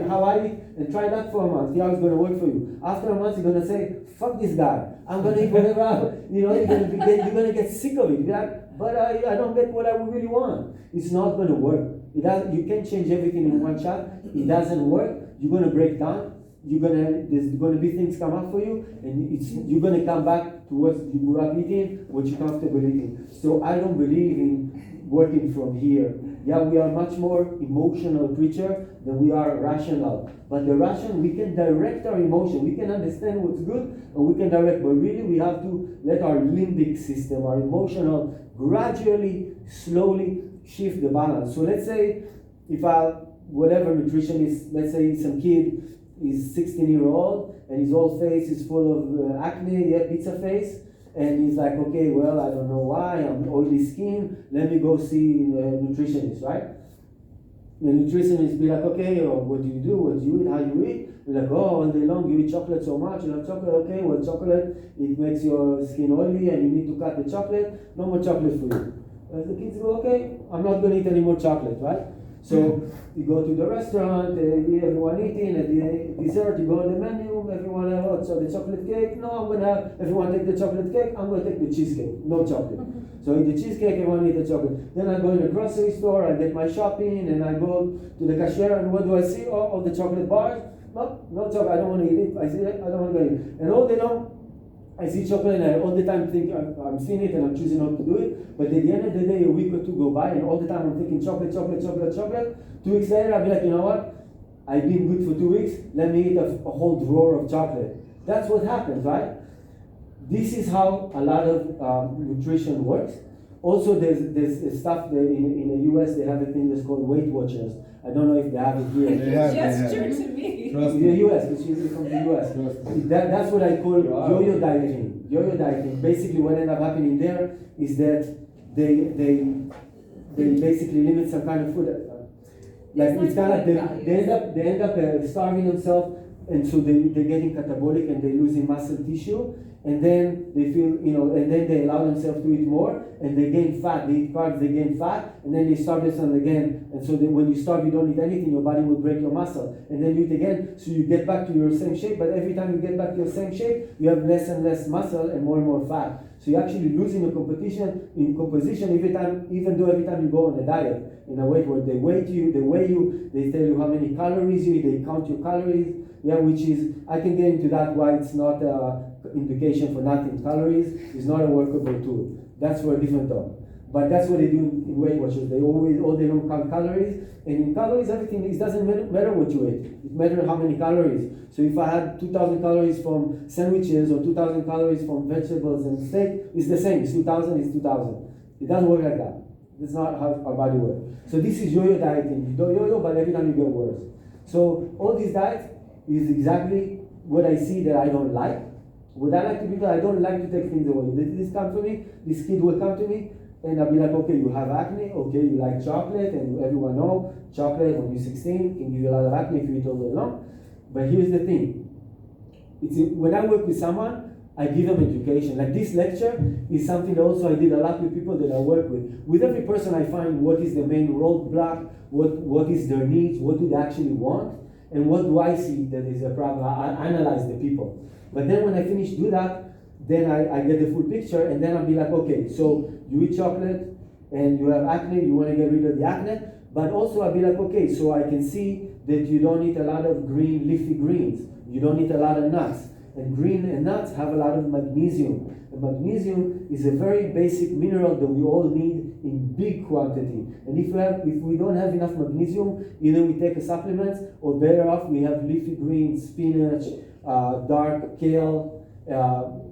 how I eat, and try that for a month. See how it's going to work for you. After a month, you're going to say, "Fuck this guy. I'm going to eat whatever." You're going to get sick of it. You're like, but I don't get what I really want. It's not going to work. You can't change everything in one shot. It doesn't work. You're going to break down. There's going to be things come up for you, and you're going to come back to what you grew up eating, what you're comfortable eating. So I don't believe in working from here. Yeah, we are much more emotional creature than we are rational. But the rational, we can direct our emotion. We can understand what's good, and we can direct. But really, we have to let our limbic system, our emotional, gradually, slowly shift the balance. So let's say if whatever nutritionist, let's say some kid is 16-year-old and his whole face is full of acne, pizza face, and he's like, okay, well, I don't know why, I'm oily skin, let me go see a nutritionist, right? The nutritionist be like, okay, what do you do, what do you eat, how you eat? You're like, oh, all day long you eat chocolate so much, you love chocolate, okay, well, chocolate, it makes your skin oily and you need to cut the chocolate, no more chocolate for you. The kids go, okay, I'm not going to eat any more chocolate, right? So you go to the restaurant, everyone eating, at the dessert, you go on the menu, everyone have so the chocolate cake, no, I'm going to have, everyone take the chocolate cake, I'm going to take the cheesecake, no chocolate. So I eat the cheesecake, everyone eat the chocolate. Then I go in the grocery store, I get my shopping, and I go to the cashier, and what do I see? Oh, all the chocolate bars? No chocolate, I don't want to eat it, I see it, I don't want to eat it. And all day long, I see chocolate and I all the time think I'm seeing it and I'm choosing not to do it. But at the end of the day, a week or two go by and all the time I'm thinking chocolate. 2 weeks later, I'll be like, you know what? I've been good for 2 weeks. Let me eat a whole drawer of chocolate. That's what happens, right? This is how a lot of nutrition works. Also, there's stuff that in the US, they have a thing that's called Weight Watchers. I don't know if they have it here. Gesture to me. In the US, it's usually from the US. That's what I call yo-yo dieting. Yo-yo dieting. Basically, what ends up happening there is that they basically limit some kind of food. Like it's kind of like they end up starving themselves, and so they're getting catabolic and they're losing muscle tissue. And then they feel, and then they allow themselves to eat more, and they gain fat. They eat carbs, they gain fat, and then they starve themselves again. And so when you starve, you don't eat anything, your body will break your muscle. And then you eat again, so you get back to your same shape, but every time you get back to your same shape, you have less and less muscle and more fat. So you're actually losing your composition even though every time you go on a diet, in a weight where they weigh you, they tell you how many calories you eat, they count your calories, which is, I can get into that, why it's not indication for nothing. Calories is not a workable tool. That's for a different talk. But that's what they do in Weight Watchers. They always, all day long, count calories. And in calories, everything, it doesn't matter what you eat. It matters how many calories. So if I had 2,000 calories from sandwiches or 2,000 calories from vegetables and steak, it's the same. It's 2,000, it's 2,000. It doesn't work like that. That's not how our body works. So this is yo-yo dieting. You do yo-yo, but every time you get worse. So all these diets is exactly what I see that I don't like. What I like to do, I don't like to take things away. This come to me, this kid will come to me, and I'll be like, okay, you have acne, okay, you like chocolate, and everyone know chocolate when you're 16 can give you a lot of acne if you eat all day long. But here's the thing. When I work with someone, I give them education. Like this lecture is something that also I did a lot with people that I work with. With every person I find what is the main roadblock, what is their needs, what do they actually want, and what do I see that is a problem. I analyze the people. But then when I finish do that, then I get the full picture, and then I'll be like, okay, so you eat chocolate and you have acne, you want to get rid of the acne, but also I'll be like, okay, so I can see that you don't eat a lot of green leafy greens, you don't eat a lot of nuts, and green and nuts have a lot of magnesium. And magnesium is a very basic mineral that we all need in big quantity. And if we don't have enough magnesium, either we take a supplement, or better off we have leafy greens, spinach, dark kale,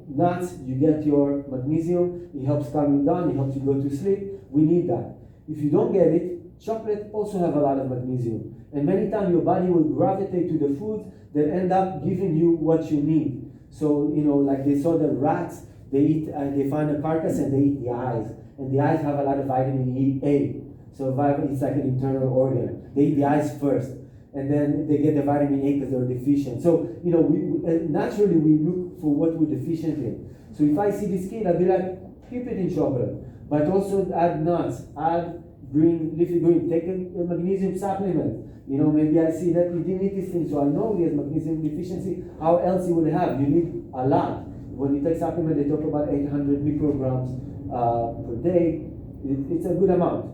nuts. You get your magnesium. It helps calm you down. It helps you go to sleep. We need that. If you don't get it, chocolate also have a lot of magnesium. And many times your body will gravitate to the foods that end up giving you what you need. So, like they saw the rats, they find a carcass and they eat the eyes. And the eyes have a lot of vitamin A. So it's like an internal organ. They eat the eyes first. And then they get the vitamin A because they're deficient. So, naturally we look for what we're deficient in. So if I see this kid, I'll be like, keep it in chocolate. But also add nuts, add leafy green, take a magnesium supplement. Maybe I see that he didn't eat this thing, so I know he has magnesium deficiency. How else he would have? You need a lot. When you take supplement, they talk about 800 micrograms per day. It's a good amount.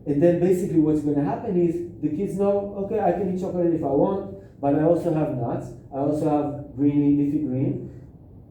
And then basically what's going to happen is the kids know, okay, I can eat chocolate if I want, but I also have nuts. I also have leafy green.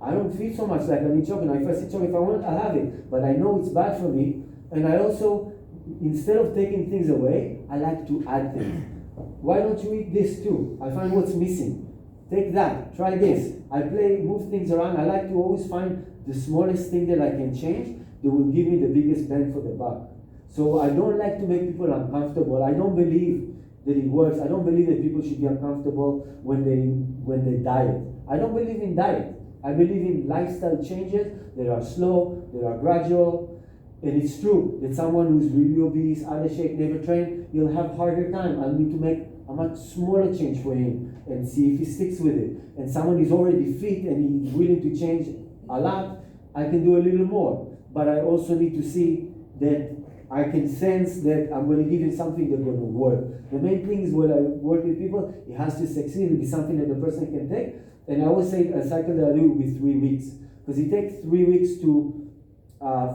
I don't feel so much like I need chocolate. Now, if I see chocolate, if I want, I'll have it. But I know it's bad for me. And I also, instead of taking things away, I like to add things. Why don't you eat this too? I find what's missing. Take that, try this. I move things around. I like to always find the smallest thing that I can change that will give me the biggest bang for the buck. So I don't like to make people uncomfortable. I don't believe that it works. I don't believe that people should be uncomfortable when they diet. I don't believe in diet. I believe in lifestyle changes that are slow, that are gradual. And it's true that someone who's really obese, out of shape, never trained, he'll have harder time. I'll need to make a much smaller change for him and see if he sticks with it. And someone who's already fit and he's willing to change a lot, I can do a little more. But I also need to see that I can sense that I'm going to give you something that's going to work. The main thing is when I work with people, it has to succeed. It be something that the person can take. And I always say a cycle that I do will be 3 weeks. Because it takes 3 weeks to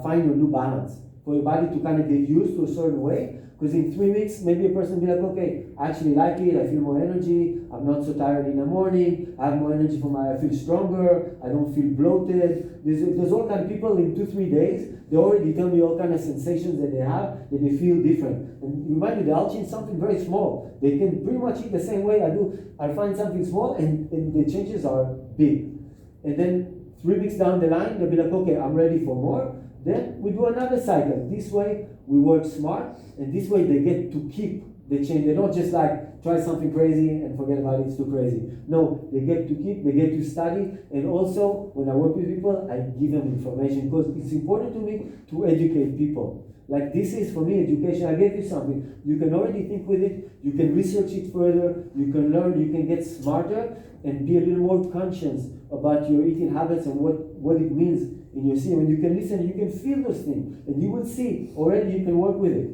find your new balance. For your body to kind of get used to a certain way. Because in 3 weeks, maybe a person will be like, okay, I actually like it, I feel more energy, I'm not so tired in the morning, I have more energy I feel stronger, I don't feel bloated. There's all kind of people in 2-3 days, they already tell me all kind of sensations that they have, that they feel different. And remind you, they'll change something very small. They can pretty much eat the same way I do. I find something small and the changes are big. And then 3 weeks down the line, they'll be like, okay, I'm ready for more. Then we do another cycle. This way we work smart, and this way they get to keep the change. They don't just like try something crazy and forget about it, it's too crazy. No, they get to keep, they get to study, and also when I work with people, I give them information because it's important to me to educate people. Like this is for me education. I gave you something. You can already think with it, you can research it further, you can learn, you can get smarter and be a little more conscious about your eating habits and what it means in your system. And you can listen, you can feel those things, and you will see already you can work with it.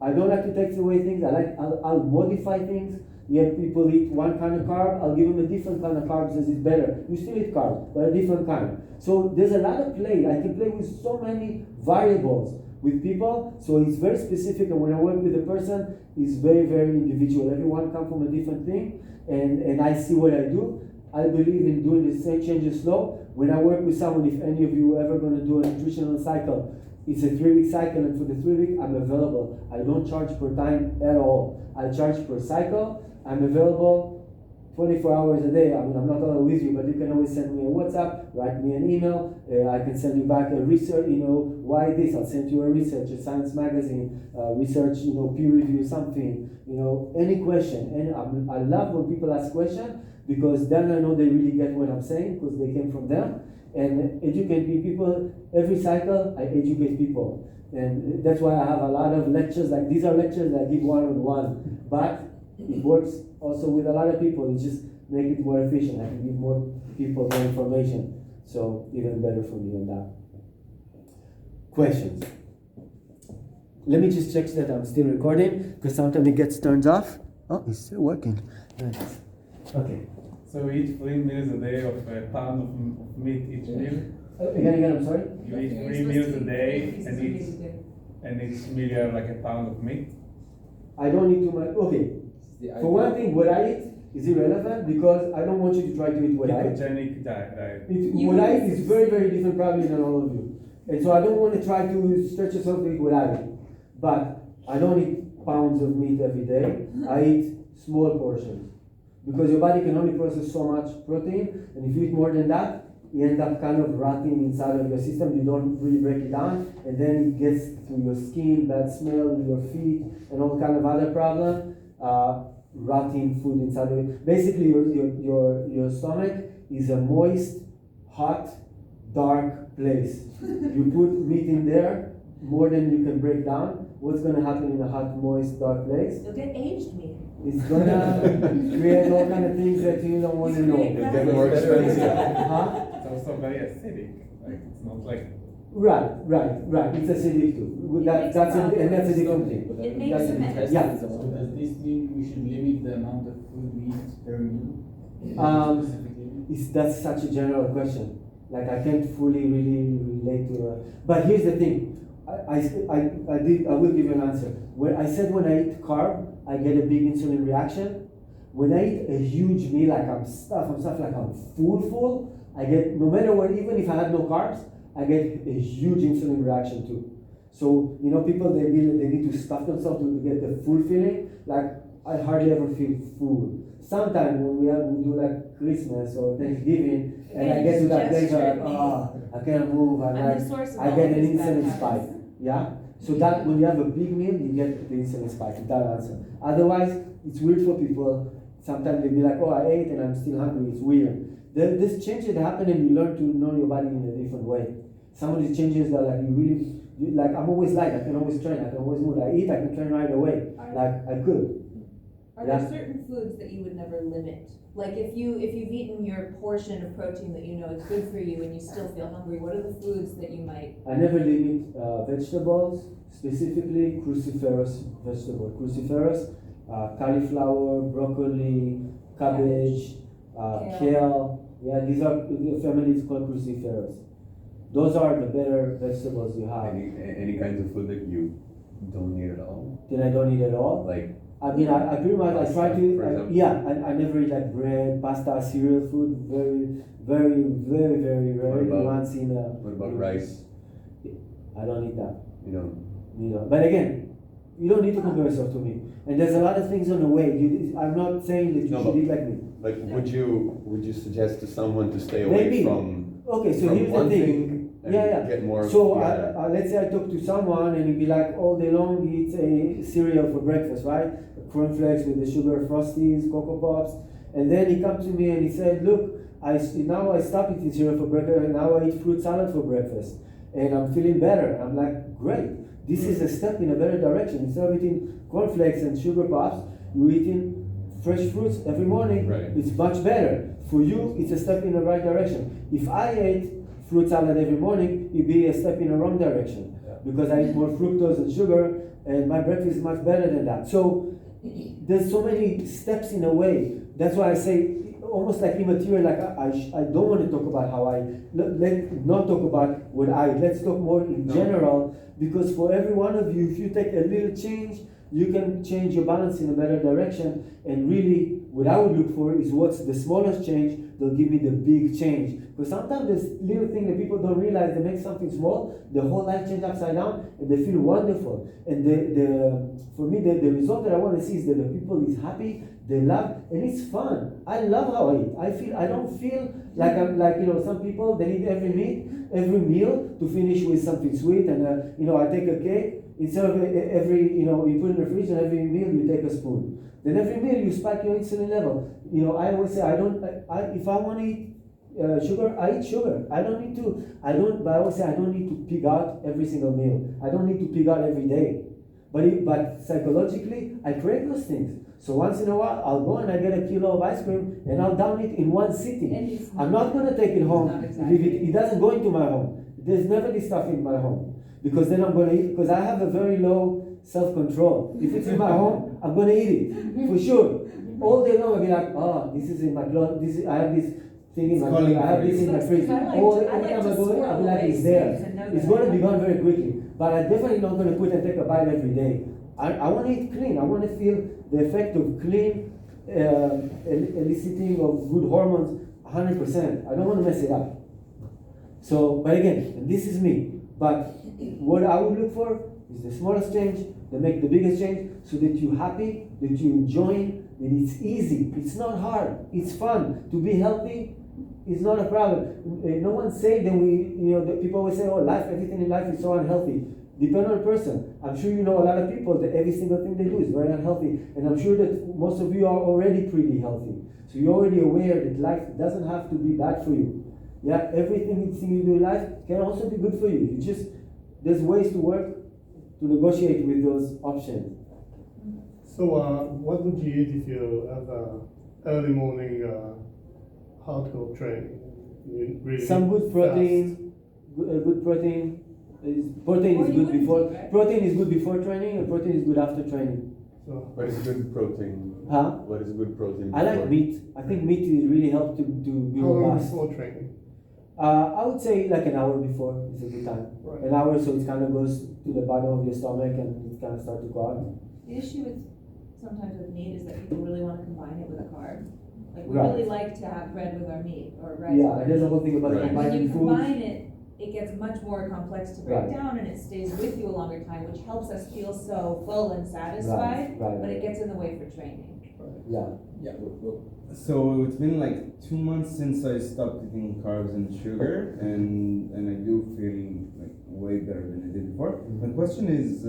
I don't like to take away things. I'll modify things. You have people eat one kind of carb, I'll give them a different kind of carb because it's better. You still eat carbs, but a different kind. So there's a lot of play. I can play with so many variables with people. So it's very specific, and when I work with a person, it's very, very individual. Everyone comes from a different thing, and I see what I do. I believe in doing the same changes slow. When I work with someone, if any of you are ever going to do a nutritional cycle, it's a 3-week cycle, and for the 3 week, I'm available. I don't charge per time at all. I charge per cycle. I'm available 24 hours a day. I mean, I'm not always with you, but you can always send me a WhatsApp, write me an email. I can send you back a research, why this? I'll send you a research, a science magazine, research, peer review something, any question. And I love when people ask questions because then I know they really get what I'm saying because they came from them. And educate people. Every cycle, I educate people. And that's why I have a lot of lectures. Like these are lectures that I give one-on-one. But It works also with a lot of people. It just make it more efficient. I can give more people more information. So even better for me on that. Questions? Let me just check that I'm still recording because sometimes it gets turned off. Oh, it's still working. Nice. Okay. So we eat 3 meals a day of a pound of meat each meal. Again, I'm sorry? You eat 3 meals a day and each meal you have like a pound of meat. I don't need too much. Okay. For one thing, what I eat is irrelevant because I don't want you to try to eat what I eat. Ketogenic diet. What I eat is very, very different probably than all of you. And so I don't want to try to stretch yourself to eat what I eat. But I don't eat pounds of meat every day. I eat small portions. Because your body can only process so much protein, and if you eat more than that, you end up kind of rotting inside of your system. You don't really break it down, and then it gets to your skin, bad smell, your feet, and all kind of other problems. Rotting food inside of it. Basically, your stomach is a moist, hot, dark place. You put meat in there more than you can break down. What's going to happen in a hot, moist, dark place? You'll get aged meat. It's gonna create all kind of things that you don't want to know. It's getting more expensive. Huh? It's also very acidic. Like it's not like Right. It's acidic too. That's a different thing. It makes That's a a- mess. Yeah. So does this mean we should limit the amount of food we eat per meal? Specifically? That's such a general question. Like I can't fully really relate to it. But here's the thing. I will give you an answer. When I said when I eat carb, I get a big insulin reaction. When I eat a huge meal, like I'm stuffed, like I'm full, I get, no matter what, even if I had no carbs, I get a huge insulin reaction too. So, people, they need to stuff themselves to get the full feeling. Like, I hardly ever feel full. Sometimes when we do like Christmas or Thanksgiving, and I get to that place where I can't move, I'm the source of I all get an these bad insulin habits. spike. Yeah? So that when you have a big meal, you get the insulin spike. That answer. Otherwise, it's weird for people. Sometimes they'll be like, oh, I ate and I'm still hungry. It's weird. This changes that happen and you learn to know your body in a different way. Some of these changes that like like I'm always light. I can always train. I can always move. I eat. I can train right away. Like I could. Are there certain foods that you would never limit? Like if you've eaten your portion of protein that you know is good for you and you still feel hungry, what are the foods that you might? I never limit vegetables, specifically cruciferous vegetable. Cruciferous, cauliflower, broccoli, cabbage, kale. Yeah, these are the families called cruciferous. Those are the better vegetables you have. Any kinds of food that you don't eat at all? Then I don't eat at all. Like I mean, I pretty much I try pasta, to. for example? I never eat like bread, pasta, cereal food. Very, very, very, very rarely. Once in a. What about rice? I don't eat that. You know, But again, you don't need to compare yourself to me. And there's a lot of things on the way. I'm not saying that you No, should but- eat like me. like would you suggest to someone to stay away Maybe. from Okay, so from here's the one thing. thing and Yeah. get more? So yeah. let's say I talk to someone and he'd be like, all day long he eats a cereal for breakfast, right? Cornflakes with the sugar, Frosties, Cocoa Pops. And then he comes to me and he said, look, now I stopped eating cereal for breakfast and now I eat fruit salad for breakfast. And I'm feeling better. I'm like, great. This is a step in a better direction. Instead of eating cornflakes and sugar pops, you're eating fresh fruits every morning. Right. It's much better. For you, it's a step in the right direction. If I ate fruit salad every morning, it'd be a step in the wrong direction. Yeah. Because I eat more fructose and sugar, and my breakfast is much better than that. So there's so many steps in a way. That's why I say almost like immaterial. Like I don't want to talk about how let's not talk about what let's talk more in general, because for every one of you, if you take a little change, you can change your balance in a better direction. And really, what I would look for is what's the smallest change that'll give me the big change. Because sometimes there's little thing that people don't realize, they make something small, the whole life change upside down, and they feel wonderful. And for me, the result that I want to see is that the people is happy, they love, and it's fun. I love how I eat. I don't feel like I'm like, some people, they need every meal to finish with something sweet. And, I take a cake, instead of every, you put in the fridge, and every meal you take a spoon. Then every meal you spike your insulin level. I always say, if I want to eat sugar, I eat sugar. But I always say I don't need to pig out every single meal. I don't need to pig out every day. But psychologically, I crave those things. So once in a while, I'll go and I get a kilo of ice cream and I'll down it in one sitting. I'm not gonna take it home, leave it. It doesn't go into my home. There's never this stuff in my home because then I'm gonna eat. Because I have a very low self-control. If it's in my home, I'm gonna eat it for sure. All day long, I'll be like, oh, this is in my closet. I have this thing in my fridge. I have this in my fridge. Every time I go in, I'll be like, it's there. It's gonna be gone very quickly. But I'm definitely not gonna put and take a bite every day. I want to eat clean. I want to feel the effect of clean, eliciting of good hormones 100%. I don't want to mess it up. So, but again, and this is me. But what I would look for is the smallest change that make the biggest change, so that you're happy, that you enjoy, that it's easy. It's not hard. It's fun. To be healthy is not a problem. No one say that the people always say, oh, everything in life is so unhealthy. Depend on the person. I'm sure you know a lot of people that every single thing they do is very unhealthy. And I'm sure that most of you are already pretty healthy. So you're already aware that life doesn't have to be bad for you. Yeah, everything you do in life can also be good for you. There's ways to work to negotiate with those options. So what would you eat if you have a early morning hardcore training? You really Some good protein, good protein. Protein is good before. Protein is good before training, and protein is good after training. So What is good protein? Huh? What is good protein? I like before? meat. I think meat really helps to be how long robust. before training? I would say like an hour before is a good time. Right. An hour, so it kind of goes to the bottom of your stomach and it kind of starts to go out. The issue with sometimes with meat is that people really want to combine it with a carb. Like we Right. really like to have bread with our meat or rice. Yeah, with our and there's a meat. whole thing about Right. And when you combining foods. combine it, it gets much more complex to break Right. down and it stays with you a longer time, which helps us feel so full and satisfied, Right. but it gets in the way for training. Yeah. Yeah, So it's been like 2 months since I stopped eating carbs and sugar, and I do feel like way better than I did before. My question is,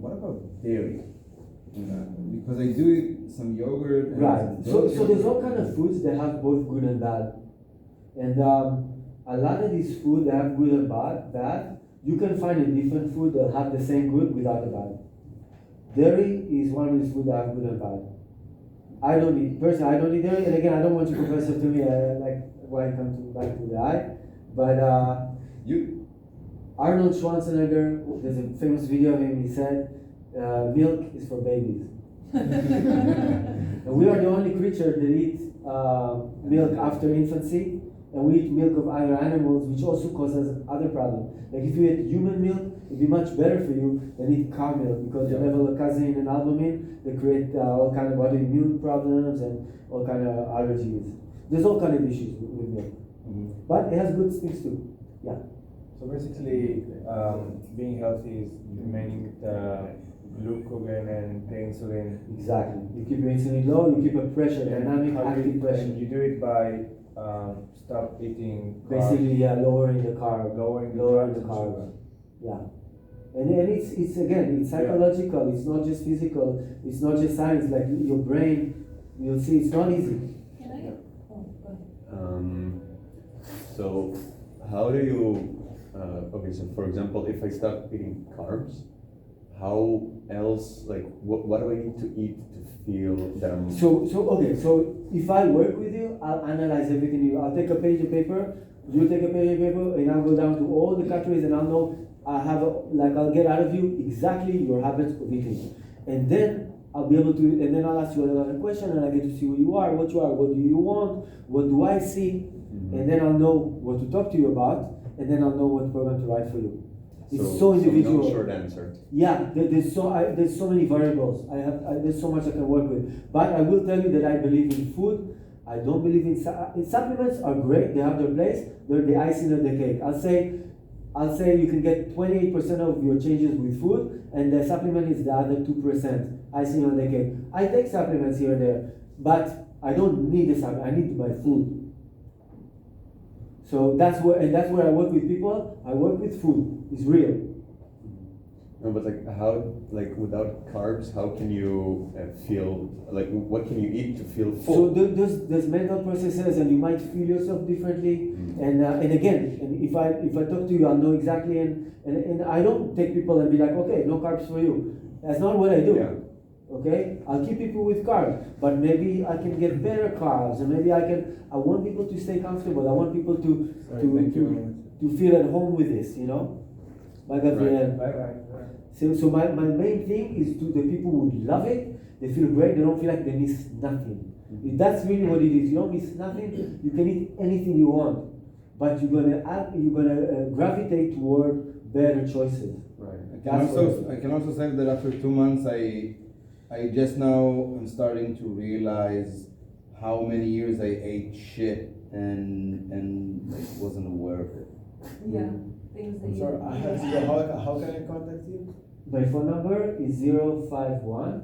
what about dairy? Because I do eat some yogurt. And Right. some So there's all kind of foods that have both good and bad, and a lot of these food that have good and bad, you can find a different food that have the same good without the bad. Dairy is one of these food that have good and bad. I don't eat dairy, and again, I don't want you professor to me, like why I come back to that. But You Arnold Schwarzenegger, there's a famous video of him, he said, milk is for babies. And we are the only creature that eat milk after infancy, and we eat milk of other animals, which also causes other problems. Like if you eat human milk, it'd be much better for you than eat cow milk, because the level of casein and albumin, they create all kind of autoimmune problems and all kind of allergies. There's all kind of issues with milk. But it has good things too. Yeah. So basically, being healthy is remaining the glucagon and the insulin. Exactly. You keep your insulin low, you keep a pressure, dynamic, How do active you- pressure. And you do it by stop eating carbs, Basically, yeah, lowering the carb. lowering the Lowering carbs the and carbs. sugar. Yeah. And it's again, it's psychological, it's not just physical, it's not just science, like your brain, you'll see it's not easy. Can I? Oh, go ahead. So how do you, okay, so for example, if I stop eating carbs, how else, like, what do I need to eat to feel that I'm... So if I work with you, I'll analyze everything. I'll take a page of paper, you take a page of paper, and I'll go down to all the categories, and I'll know, I'll get out of you exactly your habits of eating. And then I'll be able to, and then I'll ask you another question, and I get to see who you are, what do you want, what do I see, and then I'll know what to talk to you about, and then I'll know what program to write for you. It's so individual. No short answer. Yeah, there's so many variables. There's so much I can work with. But I will tell you that I believe in food. I don't believe in supplements. Are great. They have their place. They're the icing on the cake. I'll say you can get 28% of your changes with food, and the supplement is the other 2% icing on the cake. I take supplements here and there, but I don't need a supplement. I need my food. So that's where I work with people. I work with food. It's real. No, but without carbs, how can you feel, like, what can you eat to feel full? So there's mental processes, and you might feel yourself differently. And again, and if I talk to you, I'll know exactly. And I don't take people and be like, okay, no carbs for you. That's not what I do. Yeah. Okay, I'll keep people with carbs, but maybe I can get better carbs, and maybe I want people to stay comfortable. I want people to feel at home with this, you know. Like Right. So my main thing is to the people who love it. They feel great. They don't feel like they miss nothing. That's really what it is. You don't miss nothing. You can eat anything you want, but you're gonna gravitate toward better choices. Right. I can also say that after 2 months, I just now am starting to realize how many years I ate shit and like wasn't aware of it. Yeah, things that I'm you. sorry, I have to go. How can I contact you? My phone number is 051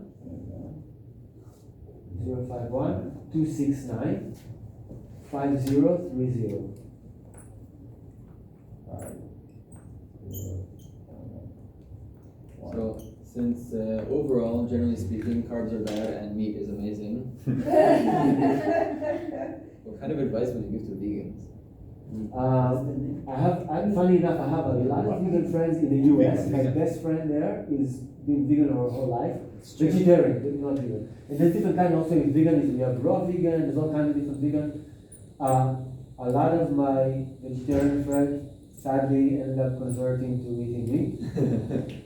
269 5030. So, since overall, generally speaking, carbs are bad and meat is amazing, what kind of advice would you give to vegans? Funny enough, I have a lot of vegan friends in the US. My best friend there is been vegan her whole life. Vegetarian, not vegan. And there's different kind also in veganism. You have raw vegan, there's all kinds of different vegan. A lot of my vegetarian friends sadly ended up converting to eating meat.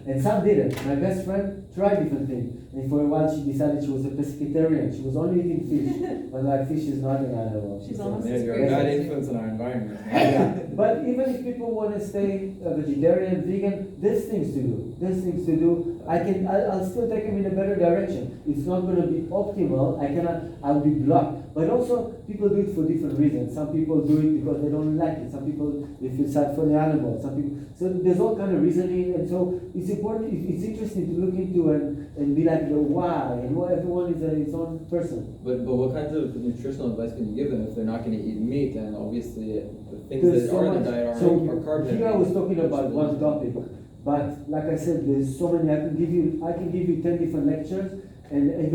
And some didn't. My best friend tried different things. And for a while she decided she was a pescatarian. She was only eating fish. But like fish is not an animal. She's almost You're a bad influence on our environment. Yeah. But even if people want to stay a vegetarian, vegan, there's things to do. There's things to do. I'll still take them in a better direction. It's not going to be optimal. I'll be blocked. But also, people do it for different reasons. Some people do it because they don't like it. Some people, they feel sad for the animals. Some people, so there's all kind of reasoning. And so it's important, it's interesting to look into and be like, why? And why everyone is its own person. But what kinds of nutritional advice can you give them if they're not going to eat meat? And obviously, the things There's that so are in much. the diet are So carb. here I was talking about one topic, but like I said, there's so many. I can give you 10 different lectures, and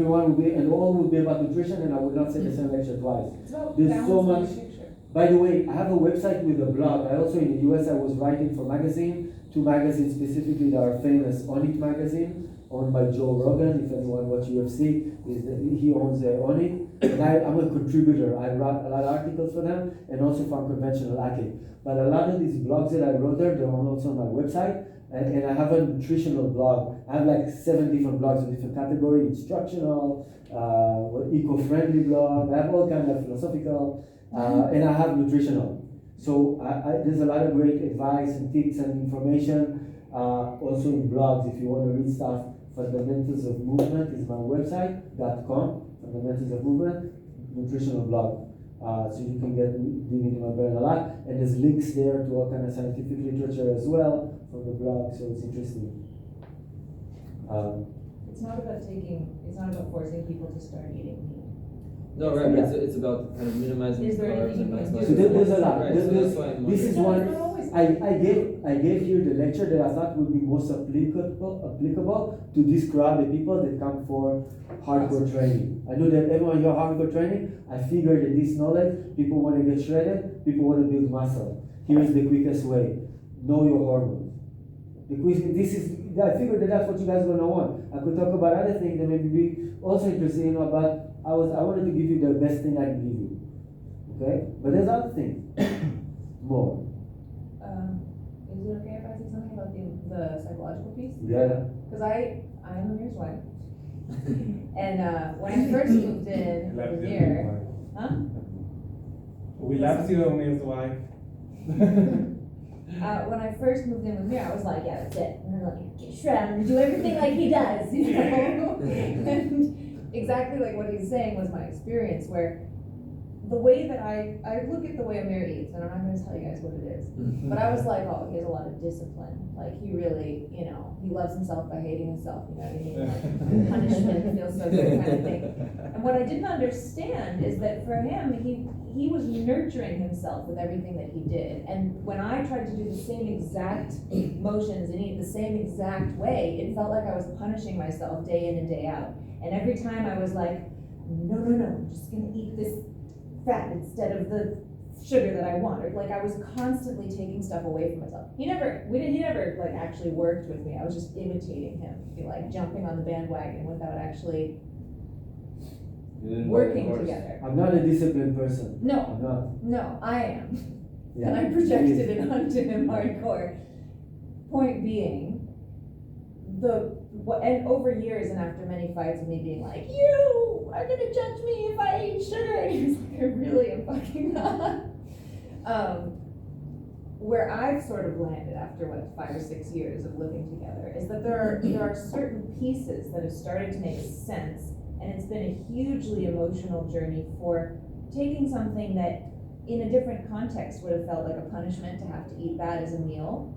all will be about nutrition, and I will not say the same lecture twice. It's about There's so much. balancing the picture. By the way, I have a website with a blog. I also in the US I was writing for magazine, 2 magazines specifically that are famous. On It magazine, owned by Joe Rogan. If anyone watch UFC, he owns On It. And I'm a contributor. I write a lot of articles for them, and also for Unconventional Athlete. But a lot of these blogs that I wrote there, they're also on my website. And I have a nutritional blog. I have like 7 different blogs in different categories: instructional, eco-friendly blog. I have all kinds of philosophical, and I have nutritional. So there's a lot of great advice and tips and information also in blogs. If you want to read stuff, Fundamentals of Movement is my website.com. Fundamentals of Movement, nutritional blog. So you can dig into my brain a lot, and there's links there to all kind of scientific literature as well from the blog, so it's interesting. It's not about forcing people to start eating meat. No, right. Yeah. It's about kind of minimizing Is there carbs and anything you can maximizing. do? So there's a lot. Right, so that's why I'm This is wondering. one. I gave here the lecture that I thought would be most applicable to this crowd, the people that come for hardcore training. I know that everyone here hardcore training. I figured that this knowledge, people want to get shredded, people want to build muscle. Here is the quickest way: know your hormones. I figured that that's what you guys are gonna want. I could talk about other things that maybe be also interesting, but I wanted to give you the best thing I can give you. Okay, but there's other things more. Is it okay if I say something about the psychological piece? Yeah. Because I am Amir's wife. And when I first moved in with Amir, huh? We love you, Amir's wife. When I first moved in with Amir, I was like, yeah, that's it. And I'm like, get shredded, I'm gonna do everything like he does, you know? And exactly like what he's saying was my experience, where the way that I look at the way Amir eats, and I'm not going to tell you guys what it is, but I was like, oh, he has a lot of discipline. Like, he really, you know, he loves himself by hating himself, you know what I mean? Like, punishment feels so good kind of thing. And what I didn't understand is that for him, he was nurturing himself with everything that he did. And when I tried to do the same exact motions and eat the same exact way, it felt like I was punishing myself day in and day out. And every time I was like, no, I'm just going to eat this fat instead of the sugar that I want, or like I was constantly taking stuff away from myself. He never like actually worked with me. I was just imitating him, like jumping on the bandwagon without actually working together. I'm not a disciplined person. I'm No, not. no, I am. Yeah. And I projected it onto him hardcore. Point being, and over years and after many fights of me being like, you are gonna judge me if I eat sugar, and he was like, I really am fucking not. Where I've sort of landed after 5 or 6 years of living together is that there are certain pieces that have started to make sense, and it's been a hugely emotional journey for taking something that in a different context would have felt like a punishment to have to eat that as a meal,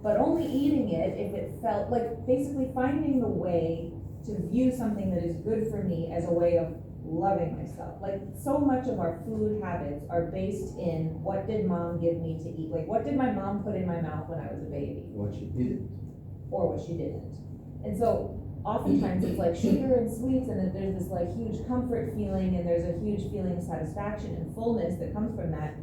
but only eating it if it felt like basically finding the way to view something that is good for me as a way of loving myself. Like, so much of our food habits are based in what did mom give me to eat? Like, what did my mom put in my mouth when I was a baby? What she didn't. Or what she didn't. And so oftentimes it's like sugar and sweets, and then there's this like huge comfort feeling, and there's a huge feeling of satisfaction and fullness that comes from that.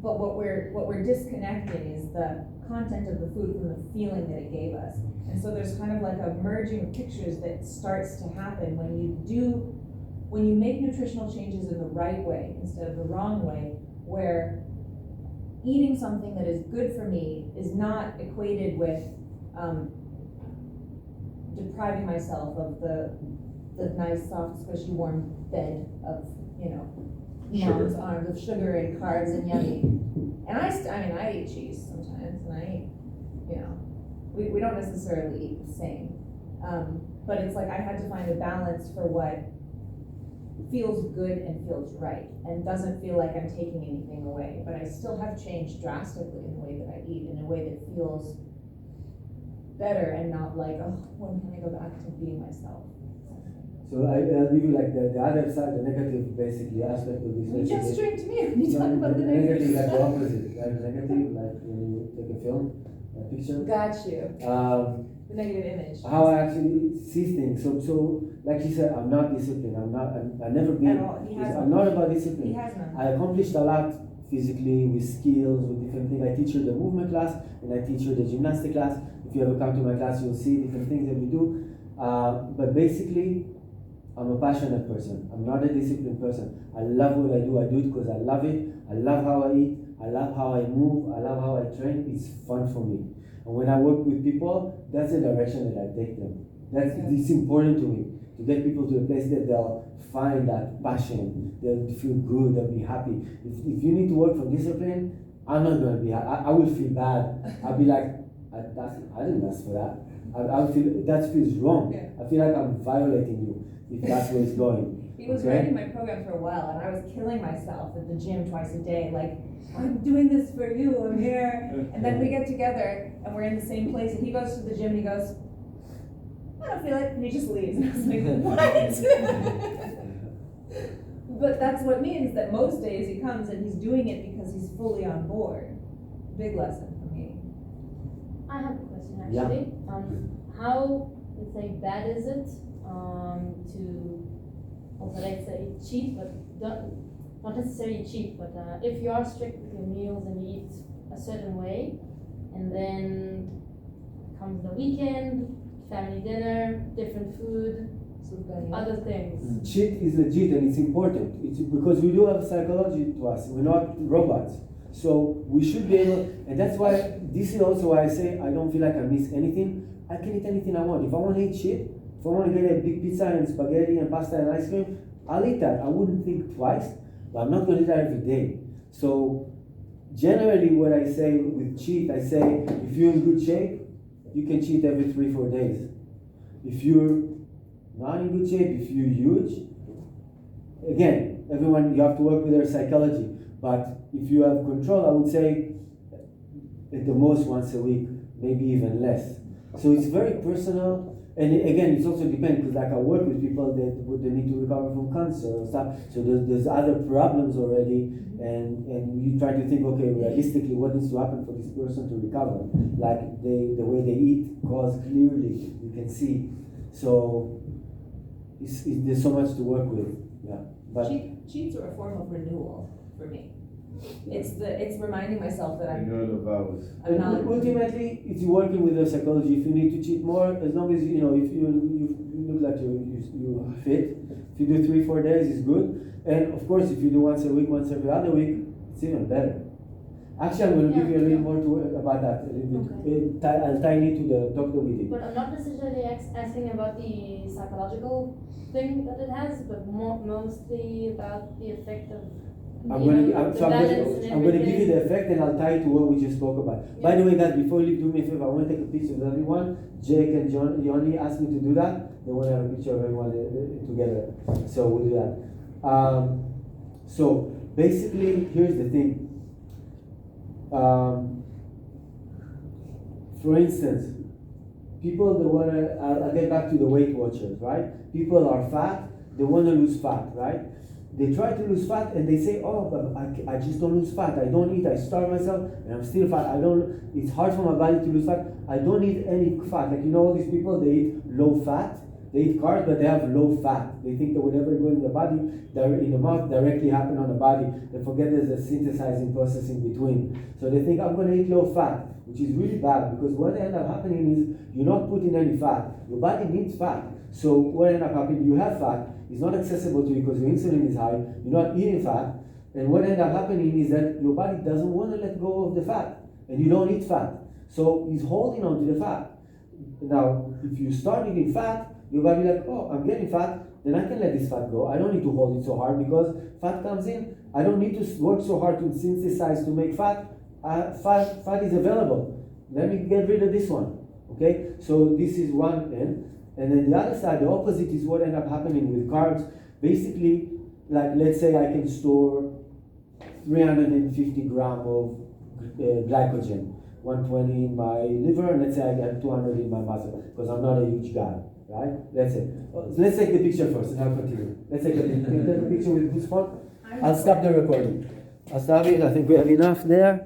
But what we're disconnecting is the content of the food from the feeling that it gave us. And so there's kind of like a merging of pictures that starts to happen when you make nutritional changes in the right way instead of the wrong way, where eating something that is good for me is not equated with depriving myself of the nice, soft, squishy, warm bed of, mom's arms of sugar and carbs and yummy. And I eat cheese sometimes, and I eat, we don't necessarily eat the same. But it's like I had to find a balance for what feels good and feels right and doesn't feel like I'm taking anything away. But I still have changed drastically in the way that I eat, in a way that feels better and not like, oh, when can I go back to being myself? So I'll give you like the other side, the negative basically aspect of this. You just drink to me when you No, talk about the negative, negative like the stuff. opposite, like negative, like when you take a film, a picture. Got you. The negative image. How I actually see things. So like he said, I'm not disciplined. I never been. At all. He has I'm not about discipline. He has none. I accomplished a lot physically with skills, with different things. I teach her the movement class and I teach her the gymnastic class. If you ever come to my class, you'll see different things that we do. But basically, I'm a passionate person. I'm not a disciplined person. I love what I do. I do it because I love it. I love how I eat. I love how I move. I love how I train. It's fun for me. And when I work with people, that's the direction that I take them. It's important to me to get people to a place that they'll find that passion. They'll feel good. They'll be happy. If you need to work for discipline, I'm not going to be. I will feel bad. I'll be like, I didn't ask for that. I feel that feels wrong. Yeah. I feel like I'm violating you if that's where it's going. He was writing my program for a while, and I was killing myself at the gym twice a day. Like, I'm doing this for you, Amir. And then we get together, and we're in the same place, and he goes to the gym, and he goes, I don't feel it, and he just leaves. And I was like, what? But that's what it means, that most days he comes, and he's doing it because he's fully on board. Big lesson for me. I have a question, actually. How, let's say, bad is it to, also let's say, cheat, but not necessarily cheat, but if you are strict with your meals and you eat a certain way, and then comes the weekend, family dinner, different food, other things. Cheat is legit and it's important. It's because we do have psychology to us. We're not robots. So we should be able, and that's why, this is also why I say I don't feel like I miss anything. I can eat anything I want. If I want to eat shit, if I want to get a big pizza and spaghetti and pasta and ice cream, I'll eat that. I wouldn't think twice, but I'm not going to eat that every day. So generally what I say with cheat, I say if you're in good shape, you can cheat every 3-4 days. If you're not in good shape, if you're huge, again, everyone, you have to work with their psychology. But if you have control, I would say at the most once a week, maybe even less. So it's very personal. And again, it also depends, because like I work with people that they need to recover from cancer or stuff. So there's other problems already, and you try to think, okay, realistically, what needs to happen for this person to recover? Like the way they eat cause clearly, you can see. So there's so much to work with. Yeah. But cheats are a form of renewal for me. It's reminding myself that I'm not. Ultimately, it's working with the psychology. If you need to cheat more, as long as you know, if you look like you fit, if you do 3-4 days, it's good. And of course, if you do once a week, once every other week, it's even better. Actually, I'm going to give you a little more about that. A little bit. I'll tie it to the talk that we did. But I'm not necessarily asking about the psychological thing that it has, but mostly about the effect of I'm going to give you the effect, and I'll tie it to what we just spoke about. Yeah. By the way, guys, before you leave, do me a favor. I want to take a picture of everyone. Jake and Yoni asked me to do that. They want to have a picture of everyone together. So we'll do that. So basically, here's the thing. For instance, people that want to, I'll get back to the Weight Watchers, right? People are fat, they want to lose fat, right? They try to lose fat and they say, oh, but I just don't lose fat. I don't eat, I starve myself, and I'm still fat. It's hard for my body to lose fat. I don't eat any fat. Like, you know, all these people, they eat low fat. They eat carbs, but they have low fat. They think that whatever goes in the body, in the mouth, directly happen on the body. They forget there's a synthesizing process in between. So they think, I'm going to eat low fat, which is really bad, because what ends up happening is you're not putting any fat. Your body needs fat. So what ends up happening, you have fat, it's not accessible to you because your insulin is high, you're not eating fat, and what ends up happening is that your body doesn't want to let go of the fat, and you don't eat fat. So it's holding on to the fat. Now, if you start eating fat, your body like, oh, I'm getting fat, then I can let this fat go. I don't need to hold it so hard because fat comes in. I don't need to work so hard to synthesize to make fat. Fat is available. Let me get rid of this one. Okay? So this is one end. And then the other side, the opposite, is what ends up happening with carbs. Basically, like let's say I can store 350 grams of glycogen, 120 in my liver, and let's say I get 200 in my muscle, because I'm not a huge guy, right? Let's take the picture first, and I'll continue. Let's take a picture with this phone. I'll stop the recording. I'll stop it. I think we have enough there.